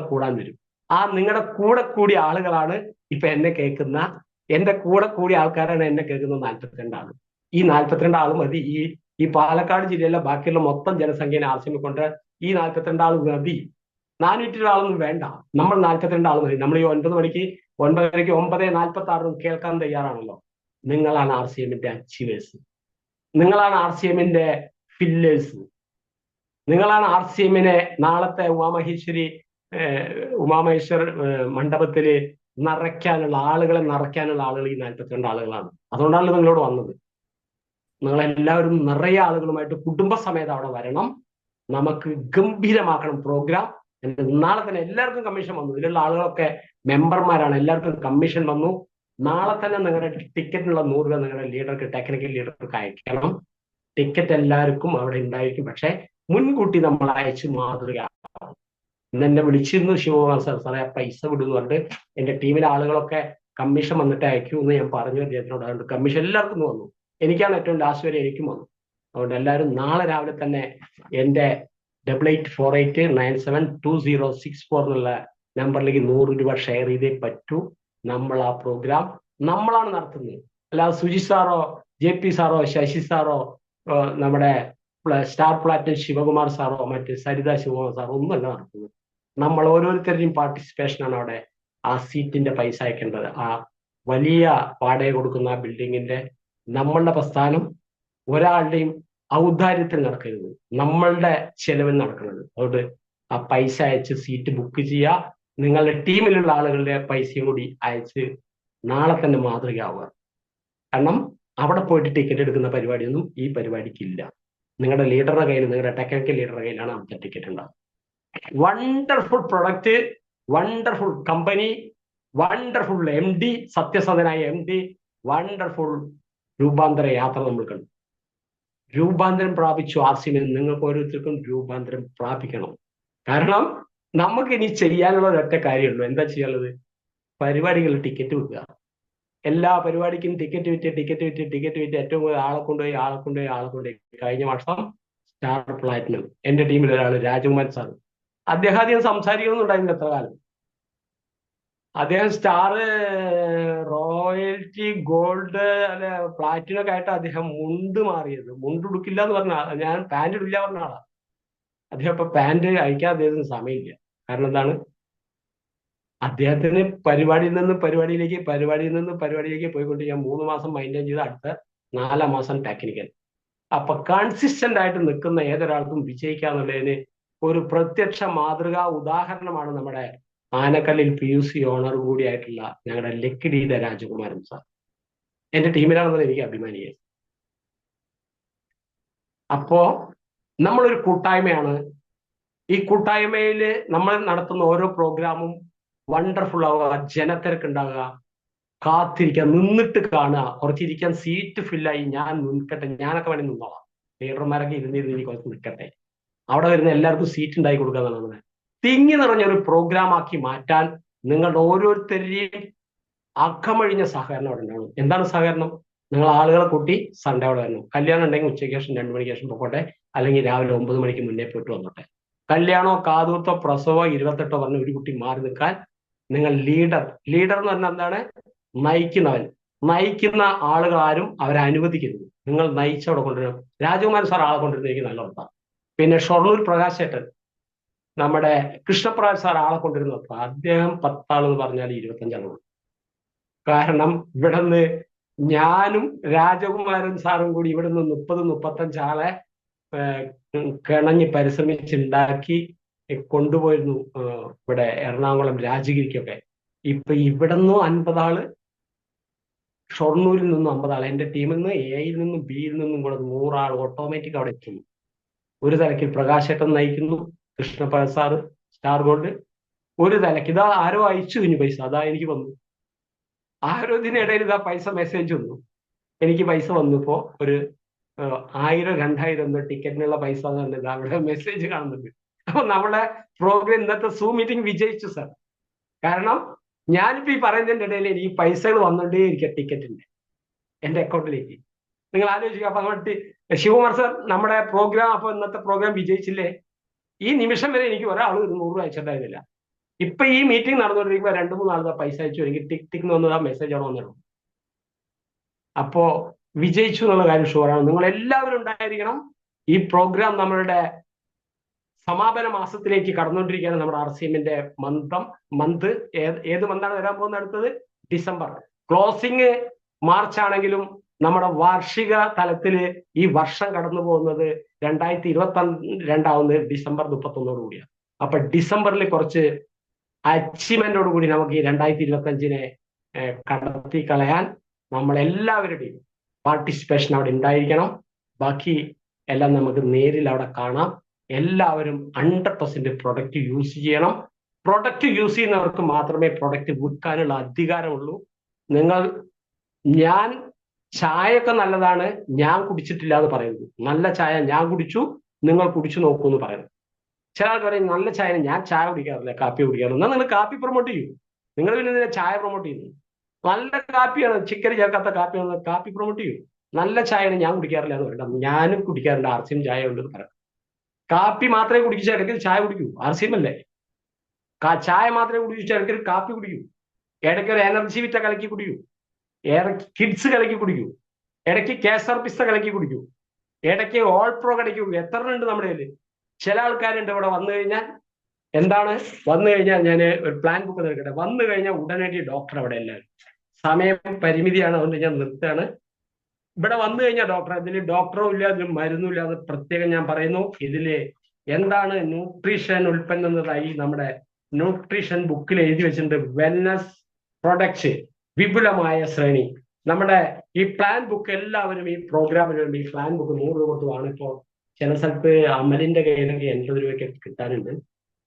കൂടാൻ വരും. ആ നിങ്ങളുടെ കൂടിയ ആളുകളാണ് ഇപ്പൊ എന്നെ കേൾക്കുന്ന, എന്റെ കൂടിയ ആൾക്കാരാണ് എന്നെ കേൾക്കുന്ന 42 ആള്. ഈ 42 ആള് മതി ഈ പാലക്കാട് ജില്ലയിലെ ബാക്കിയുള്ള മൊത്തം ജനസംഖ്യനെ RCM കൊണ്ട് ഈ 42 ആൾ മതി. 400 ആളൊന്നും വേണ്ട, നമ്മൾ 42 ആൾ മതി. നമ്മൾ ഈ 9 മണിക്ക് 9:46 കേൾക്കാൻ തയ്യാറാണല്ലോ. നിങ്ങളാണ് RCMന്റെ അച്ചീവേഴ്സ്, നിങ്ങളാണ് RCMന്റെ ഫില്ലേഴ്സ്, നിങ്ങളാണ് RCMനെ നാളത്തെ ഉമാമഹേശ്വർ മണ്ഡപത്തില് ആളുകളെ നിറയ്ക്കാനുള്ള ആളുകൾ ഈ 42 ആളുകളാണ്. അതുകൊണ്ടാണ് നിങ്ങളോട് വന്നത്. നിങ്ങളെല്ലാവരും നിറയെ ആളുകളുമായിട്ട് കുടുംബസമേതം അവിടെ വരണം. നമുക്ക് ഗംഭീരമാക്കണം പ്രോഗ്രാം. നാളെ തന്നെ എല്ലാവർക്കും കമ്മീഷൻ വന്നു. ഇതിലുള്ള ആളുകളൊക്കെ മെമ്പർമാരാണ്, എല്ലാവർക്കും കമ്മീഷൻ വന്നു. നാളെ തന്നെ നിങ്ങളുടെ ടിക്കറ്റിനുള്ള 100 രൂപ നിങ്ങളുടെ ലീഡർക്ക്, ടെക്നിക്കൽ ലീഡർക്ക് അയക്കണം. ടിക്കറ്റ് എല്ലാവർക്കും അവിടെ ഉണ്ടായിരിക്കും, പക്ഷെ മുൻകൂട്ടി നമ്മൾ അയച്ച് മാതൃക. ഇന്ന് എന്നെ വിളിച്ചിരുന്നു ശിവകുമാർ സാറേ പൈസ വിടുന്നു പറഞ്ഞിട്ട് എന്റെ ടീമിലെ ആളുകളൊക്കെ കമ്മീഷൻ വന്നിട്ട് അയക്കൂ എന്ന് ഞാൻ പറഞ്ഞു അദ്ദേഹത്തിനോട്. അതുകൊണ്ട് കമ്മീഷൻ എല്ലാവർക്കും വന്നു. എനിക്കാണ് ഏറ്റവും ലാസ്റ്റ് വരെ എനിക്കും വന്നു. അതുകൊണ്ട് എല്ലാവരും നാളെ രാവിലെ തന്നെ എന്റെ 8848972064 എന്നുള്ള നമ്പറിലേക്ക് 100 രൂപ ഷെയർ ചെയ്തേ പറ്റൂ. നമ്മൾ ആ പ്രോഗ്രാം നമ്മളാണ് നടത്തുന്നത്. അല്ലാതെ സുജി സാറോ JP സാറോ ശശി സാറോ നമ്മുടെ സ്റ്റാർ പ്ലാറ്റിനം ശിവകുമാർ സാറോ മറ്റ് സരിത ശിവകുമാർ സാറോ ഒന്നുമല്ല നടത്തുന്നത്. നമ്മൾ ഓരോരുത്തരുടെയും പാർട്ടിസിപ്പേഷനാണ് അവിടെ ആ സീറ്റിന്റെ പൈസ അയക്കേണ്ടത്. ആ വലിയ വാടക കൊടുക്കുന്ന ആ ബിൽഡിങ്ങിന്റെ നമ്മളുടെ പ്രസ്ഥാനം ഒരാളുടെയും ഔദാര്യത്തിൽ നടക്കരുത്, നമ്മളുടെ ചെലവിൽ നടക്കുന്നത്. അതുകൊണ്ട് ആ പൈസ അയച്ച് സീറ്റ് ബുക്ക് ചെയ്യുക. നിങ്ങളുടെ ടീമിലുള്ള ആളുകളുടെ പൈസയും കൂടി അയച്ച് നാളെ തന്നെ മാതൃകയാവുക. കാരണം അവിടെ പോയിട്ട് ടിക്കറ്റ് എടുക്കുന്ന പരിപാടിയൊന്നും ഈ പരിപാടിക്കില്ല. നിങ്ങളുടെ ലീഡറുടെ കയ്യിൽ, നിങ്ങളുടെ ടെക്നിക്കൽ ലീഡറുടെ കയ്യിലാണ് അവിടുത്തെ ടിക്കറ്റ് ഉണ്ടാവുക. Wonderful product, wonderful company, wonderful MD, സത്യസന്ധനായ MD, വണ്ടർഫുൾ രൂപാന്തര യാത്ര നമ്മൾ കണ്ടു. രൂപാന്തരം പ്രാപിച്ചു RCM. നിങ്ങൾക്ക് ഓരോരുത്തർക്കും രൂപാന്തരം പ്രാപിക്കണം. കാരണം നമുക്ക് ഇനി ചെയ്യാനുള്ള ഒരൊറ്റ കാര്യമുള്ളൂ. എന്താ ചെയ്യാനുള്ളത്? പരിപാടികളിൽ ടിക്കറ്റ് വിൽക്കുക. എല്ലാ പരിപാടിക്കും ടിക്കറ്റ് വിറ്റ് ഏറ്റവും കൂടുതൽ ആളെ കൊണ്ടുപോയി. കഴിഞ്ഞ വർഷം സ്റ്റാർ പ്ലാറ്റിനം എന്റെ ടീമിൽ ഒരാൾ രാജകുമാർ സാർ, അദ്ദേഹം അധികം സംസാരിക്കുന്നുണ്ടായിരുന്നില്ല എത്ര കാലം. അദ്ദേഹം സ്റ്റാർ, റോയൽറ്റി, ഗോൾഡ് അല്ലെ പ്ലാറ്റിനം ഒക്കെ ആയിട്ട് അദ്ദേഹം മുണ്ട് മാറിയത്. മുണ്ട് ഉടുക്കില്ല എന്ന് പറഞ്ഞ, ഞാൻ പാന്റ് ഇടില്ല പറഞ്ഞ ആളാ. അദ്ദേഹം ഇപ്പൊ പാന്റ് അയക്കാൻ അദ്ദേഹത്തിന് സമയമില്ല. കാരണം എന്താണ്? അദ്ദേഹത്തിന് പരിപാടിയിൽ നിന്ന് പരിപാടിയിലേക്ക് പോയിക്കൊണ്ട് ഞാൻ 3 മാസം മൈൻറ്റെയിൻ ചെയ്ത് അടുത്ത 4 മാസം ടെക്നിക്കൽ. അപ്പൊ കൺസിസ്റ്റന്റ് ആയിട്ട് നിൽക്കുന്ന ഏതൊരാൾക്കും വിജയിക്കാന്നുള്ളതിന് ഒരു പ്രത്യക്ഷ മാതൃകാ ഉദാഹരണമാണ് നമ്മുടെ ആനക്കല്ലിൽ PUC ഓണർ കൂടിയായിട്ടുള്ള ഞങ്ങളുടെ ലക്കിടിയിലെ രാജകുമാരൻ സാർ. എന്റെ ടീമിലാണെന്നുള്ള എനിക്ക് അഭിമാനിയെ. അപ്പോ നമ്മളൊരു കൂട്ടായ്മയാണ്. ഈ കൂട്ടായ്മയിൽ നമ്മൾ നടത്തുന്ന ഓരോ പ്രോഗ്രാമും വണ്ടർഫുൾ ആവുക, ജനത്തിരക്കുണ്ടാവുക, കാത്തിരിക്കുക, നിന്നിട്ട് കാണുക. കുറച്ചിരിക്കാൻ സീറ്റ് ഫില്ലായി, ഞാൻ നിൽക്കട്ടെ, ഞാനൊക്കെ വേണമെങ്കിൽ നിന്നോളാം, ലീഡർമാരൊക്കെ ഇരുന്നിരുന്ന് കുറച്ച് നിൽക്കട്ടെ, അവിടെ വരുന്ന എല്ലാവർക്കും സീറ്റ് ഉണ്ടാക്കി കൊടുക്കുക എന്നുള്ളത് തിങ്ങി നിറഞ്ഞ ഒരു പ്രോഗ്രാം ആക്കി മാറ്റാൻ നിങ്ങളുടെ ഓരോരുത്തരുടെയും അക്കമഴിഞ്ഞ സഹകരണം അവിടെ ഉണ്ടാവണം. എന്താണ് സഹകരണം? നിങ്ങൾ ആളുകളെ കൂട്ടി സൺഡേ അവിടെ വരണം. കല്യാണം ഉണ്ടെങ്കിൽ ഉച്ചയ്ക്ക് ശേഷം 2 മണിക്ക് ശേഷം പൊക്കോട്ടെ, അല്ലെങ്കിൽ രാവിലെ 9 മണിക്ക് മുന്നേ പോയിട്ട് വന്നോട്ടെ. കല്യാണോ കാതൂത്തോ പ്രസവോ 28 പറഞ്ഞ് ഒരു കുട്ടി മാറി നിൽക്കാൻ നിങ്ങൾ ലീഡർ എന്ന് പറഞ്ഞാൽ എന്താണ്? നയിക്കുന്നവൻ. നയിക്കുന്ന ആളുകൾ ആരും അവരെ അനുവദിക്കരുത്. നിങ്ങൾ നയിച്ചവിടെ കൊണ്ടുവരണം. രാജകുമാരൻ സാർ ആളെ കൊണ്ടുവരുന്നത് എനിക്ക് നല്ല ഉറപ്പാണ്. പിന്നെ ഷൊർണൂർ പ്രകാശേട്ടൻ, നമ്മുടെ കൃഷ്ണപ്രകാശ് സാർ ആളെ കൊണ്ടുവരുന്നത് അദ്ദേഹം 10 ആളെന്ന് പറഞ്ഞാൽ 25 ആളുകൾ. കാരണം ഇവിടെ നിന്ന് ഞാനും രാജകുമാരൻ സാറും കൂടി ഇവിടെ നിന്ന് 30-35 ആളെ കിണഞ്ഞ് പരിശ്രമിച്ചുണ്ടാക്കി കൊണ്ടുപോയിരുന്നു ഇവിടെ എറണാകുളം രാജഗിരിക്കൊക്കെ. ഇപ്പൊ ഇവിടെ നിന്നും 50 ആള്, ഷൊർണൂരിൽ നിന്നും 50 ആള്, എന്റെ ടീമിൽ നിന്ന് എയിൽ നിന്നും ബിയിൽ നിന്നും കൂടെ 100 ആൾ ഓട്ടോമാറ്റിക് അവിടെ എത്തുന്നു. ഒരു തലക്കിൽ പ്രകാശേട്ടൻ നയിക്കുന്നു, കൃഷ്ണപ്രസാദ് സാറ് സ്റ്റാർ ഗോൾഡ്. ഒരു തലക്ക് ഇതാ ആരോ അയച്ചു കഴിഞ്ഞു പൈസ, അതാ എനിക്ക് വന്നു. ആരോ ഇതിനിടയിൽ ഇതാ പൈസ മെസ്സേജ് വന്നു, എനിക്ക് പൈസ വന്നപ്പോ ഒരു 1000-2000 ടിക്കറ്റിനുള്ള പൈസ എന്നുള്ളത് അവിടെ മെസ്സേജ് കാണുന്നുണ്ട്. അപ്പൊ നമ്മുടെ പ്രോഗ്രാം ഇന്നത്തെ സൂം മീറ്റിംഗ് വിജയിച്ചു സാർ. കാരണം ഞാനിപ്പോ ഈ പറയുന്നതിന്റെ ഇടയിൽ എനിക്ക് പൈസകൾ വന്നുകൊണ്ടേയിരിക്കുക ടിക്കറ്റിന്റെ എന്റെ അക്കൗണ്ടിലേക്ക്. നിങ്ങൾ ആലോചിക്കുക. അപ്പൊ നമ്മുടെ ശിവകുമാർ സാർ നമ്മുടെ പ്രോഗ്രാം, അപ്പൊ ഇന്നത്തെ പ്രോഗ്രാം വിജയിച്ചില്ലേ? ഈ നിമിഷം വരെ എനിക്ക് ഒരാൾ 100 രൂപ അയച്ചിട്ടുണ്ടായിരുന്നില്ല. ഇപ്പൊ ഈ മീറ്റിംഗ് നടന്നുകൊണ്ടിരിക്കുമ്പോ 2-3 ആൾ പൈസ അയച്ചു, എനിക്ക് ടിക് ടിക് എന്ന് വന്നത് ആ മെസ്സേജ് അവിടെ വന്നിടും. അപ്പോ വിജയിച്ചു എന്നുള്ള കാര്യം ഷുവറാണ്. നിങ്ങൾ എല്ലാവരും ഉണ്ടായിരിക്കണം. ഈ പ്രോഗ്രാം നമ്മളുടെ സമാപന മാസത്തിലേക്ക് കടന്നുകൊണ്ടിരിക്കുകയാണ്. നമ്മുടെ RCMന്റെ മന്ത് ഏത് മന്താണ് വരാൻ പോകുന്നത്? അടുത്തത് ഡിസംബർ. ക്ലോസിങ് മാർച്ച് ആണെങ്കിലും നമ്മുടെ വാർഷിക തലത്തിൽ ഈ വർഷം കടന്നു പോകുന്നത് 2022 ആവുന്നത് ഡിസംബർ 31 കൂടിയാണ്. അപ്പൊ ഡിസംബറിൽ കുറച്ച് അച്ചീവ്മെന്റോട് കൂടി നമുക്ക് ഈ 2025-നെ കടത്തി കളയാൻ നമ്മളെല്ലാവരുടെയും പാർട്ടിസിപ്പേഷൻ അവിടെ ഉണ്ടായിരിക്കണം. ബാക്കി എല്ലാം നമുക്ക് നേരിൽ അവിടെ കാണാം. എല്ലാവരും 100% പ്രൊഡക്റ്റ് യൂസ് ചെയ്യണം. പ്രൊഡക്റ്റ് യൂസ് ചെയ്യുന്നവർക്ക് മാത്രമേ പ്രൊഡക്റ്റ് വിൽക്കാനുള്ള അധികാരമുള്ളൂ. ഞാൻ ചായയൊക്കെ നല്ലതാണ്, ഞാൻ കുടിച്ചിട്ടില്ല എന്ന് പറയുന്നത്. നല്ല ചായ ഞാൻ കുടിച്ചു, നിങ്ങൾ കുടിച്ചു നോക്കൂ എന്ന് പറയുന്നത്. ചില ആൾക്കാർ പറയും നല്ല ചായ, ഞാൻ ചായ കുടിക്കാറില്ല, കാപ്പി കുടിക്കാറില്ല. എന്നാൽ നിങ്ങൾ കാപ്പി പ്രൊമോട്ട് ചെയ്യൂ. നിങ്ങൾ പിന്നെ ചായ പ്രൊമോട്ട് ചെയ്യുന്നു. നല്ല കാപ്പിയാണ്, ചിക്കൻ ചേർക്കാത്ത കാപ്പിയാണ്, കാപ്പി പ്രൊമോട്ട് ചെയ്യൂ. നല്ല ചായയാണ്, ഞാൻ കുടിക്കാറില്ല എന്ന് പറയണ്ട. ഞാനും കുടിക്കാറുണ്ട്, RCM ചായ ഉണ്ടെന്ന് പറയാം. കാപ്പി മാത്രമേ കുടിച്ച ഇടയ്ക്ക് ചായ കുടിക്കൂ, RCM അല്ലേ. ചായ മാത്രമേ കുടിച്ച ഇടയ്ക്ക് കാപ്പി കുടിക്കൂ. ഇടയ്ക്ക് ഒരു എനർജി വിറ്റ കലക്കി കുടിക്കൂ, കിഡ്സ് കലക്കി കുടിക്കൂ, ഇടയ്ക്ക് കേസർ പിസ്ത കലക്കി കുടിക്കൂ, ഇടയ്ക്ക് ഓൾ പ്രോ കലക്കി കുടിക്കൂ. എത്ര ഉണ്ട് നമ്മുടെ കയ്യിൽ? ചില ആൾക്കാരുണ്ട് ഇവിടെ വന്നു കഴിഞ്ഞാൽ ഞാൻ ഒരു പ്ലാൻ ബുക്ക് നൽകട്ടെ, വന്നു കഴിഞ്ഞാൽ ഉടനടി ഡോക്ടർ അവിടെ. എല്ലാവരും സമയം പരിമിതിയാണ്, അതുകൊണ്ട് ഞാൻ നിർത്തുകയാണ്. ഇവിടെ വന്നു കഴിഞ്ഞാൽ ഡോക്ടർ, ഇതിൽ ഡോക്ടറും ഇല്ല, ഇതിൽ മരുന്നും ഇല്ല, അത് പ്രത്യേകം ഞാൻ പറയുന്നു. ഇതില് എന്താണ് ന്യൂട്രീഷൻ ഉൽപ്പന്നം എന്നതായി നമ്മുടെ ന്യൂട്രീഷൻ ബുക്കിൽ എഴുതി വെച്ചിട്ടുണ്ട്. വെൽനസ് പ്രൊഡക്ട്സ് വിപുലമായ ശ്രേണി. നമ്മുടെ ഈ പ്ലാൻ ബുക്ക് എല്ലാവരും ഈ പ്രോഗ്രാമിന് വേണ്ടി ഈ പ്ലാൻ ബുക്ക് 100 രൂപ കൊടുത്തുമാണ്. ഇപ്പോൾ ചില സ്ഥലത്ത് അമലിന്റെ കയ്യിലൊക്കെ 80 രൂപയ്ക്ക് കിട്ടാനുണ്ട്.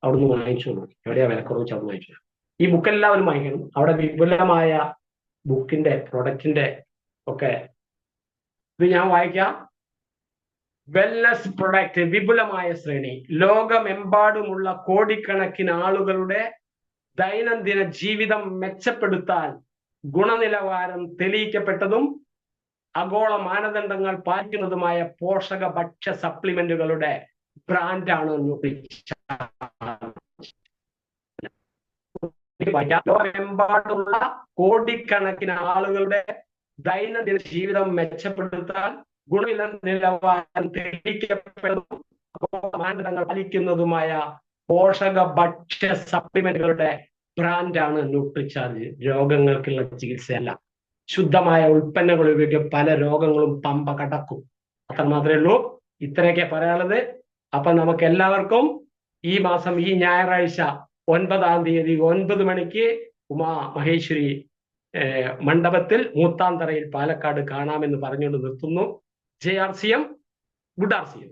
അവിടുന്ന് വാങ്ങിച്ചോളൂ, എവിടെയാ വിലക്കുറവ് വെച്ചാൽ അവിടെ വാങ്ങിച്ചു. ഈ ബുക്ക് എല്ലാവരും വാങ്ങിക്കണം. അവിടെ വിപുലമായ ബുക്കിന്റെ പ്രൊഡക്റ്റിന്റെ ഒക്കെ ഇത് ഞാൻ വായിക്കാം. വെൽനസ് പ്രൊഡക്റ്റ് വിപുലമായ ശ്രേണി. ലോകമെമ്പാടുമുള്ള കോടിക്കണക്കിന് ആളുകളുടെ ദൈനംദിന ജീവിതം മെച്ചപ്പെടുത്താൻ ഗുണനിലവാരം തെളിയിക്കപ്പെട്ടതും ആഗോള മാനദണ്ഡങ്ങൾ പാലിക്കുന്നതുമായ പോഷക ഭക്ഷ്യ സപ്ലിമെന്റുകളുടെ ബ്രാൻഡാണ് ലോകമെമ്പാടുമുള്ള കോടിക്കണക്കിന് ആളുകളുടെ ദൈനംദിന ജീവിതം മെച്ചപ്പെടുത്താൻ ഗുണനിലവാരം തെളിയിക്കപ്പെട്ടതും മാനദണ്ഡങ്ങൾ പാലിക്കുന്നതുമായ പോഷക ഭക്ഷ്യ സപ്ലിമെന്റുകളുടെ ബ്രാൻഡാണ് ന്യൂട്രിചാർജ്. രോഗങ്ങൾക്കുള്ള ചികിത്സയല്ല, ശുദ്ധമായ ഉൽപ്പന്നങ്ങൾ ഉപയോഗിക്കുക പല രോഗങ്ങളും പമ്പ കടക്കും. അത്ര മാത്രമേ ഉള്ളൂ. ഇത്രയൊക്കെ പറയാനുള്ളത്. അപ്പൊ നമുക്ക് എല്ലാവർക്കും ഈ മാസം ഈ ഞായറാഴ്ച 9-ാം തീയതി 9 മണിക്ക് ഉമാ മഹേശ്വരി മണ്ഡപത്തിൽ മൂത്താന്തറയിൽ പാലക്കാട് കാണാമെന്ന് പറഞ്ഞുകൊണ്ട് നിർത്തുന്നു. ജയ് RCM, ഗുഡ് RCM.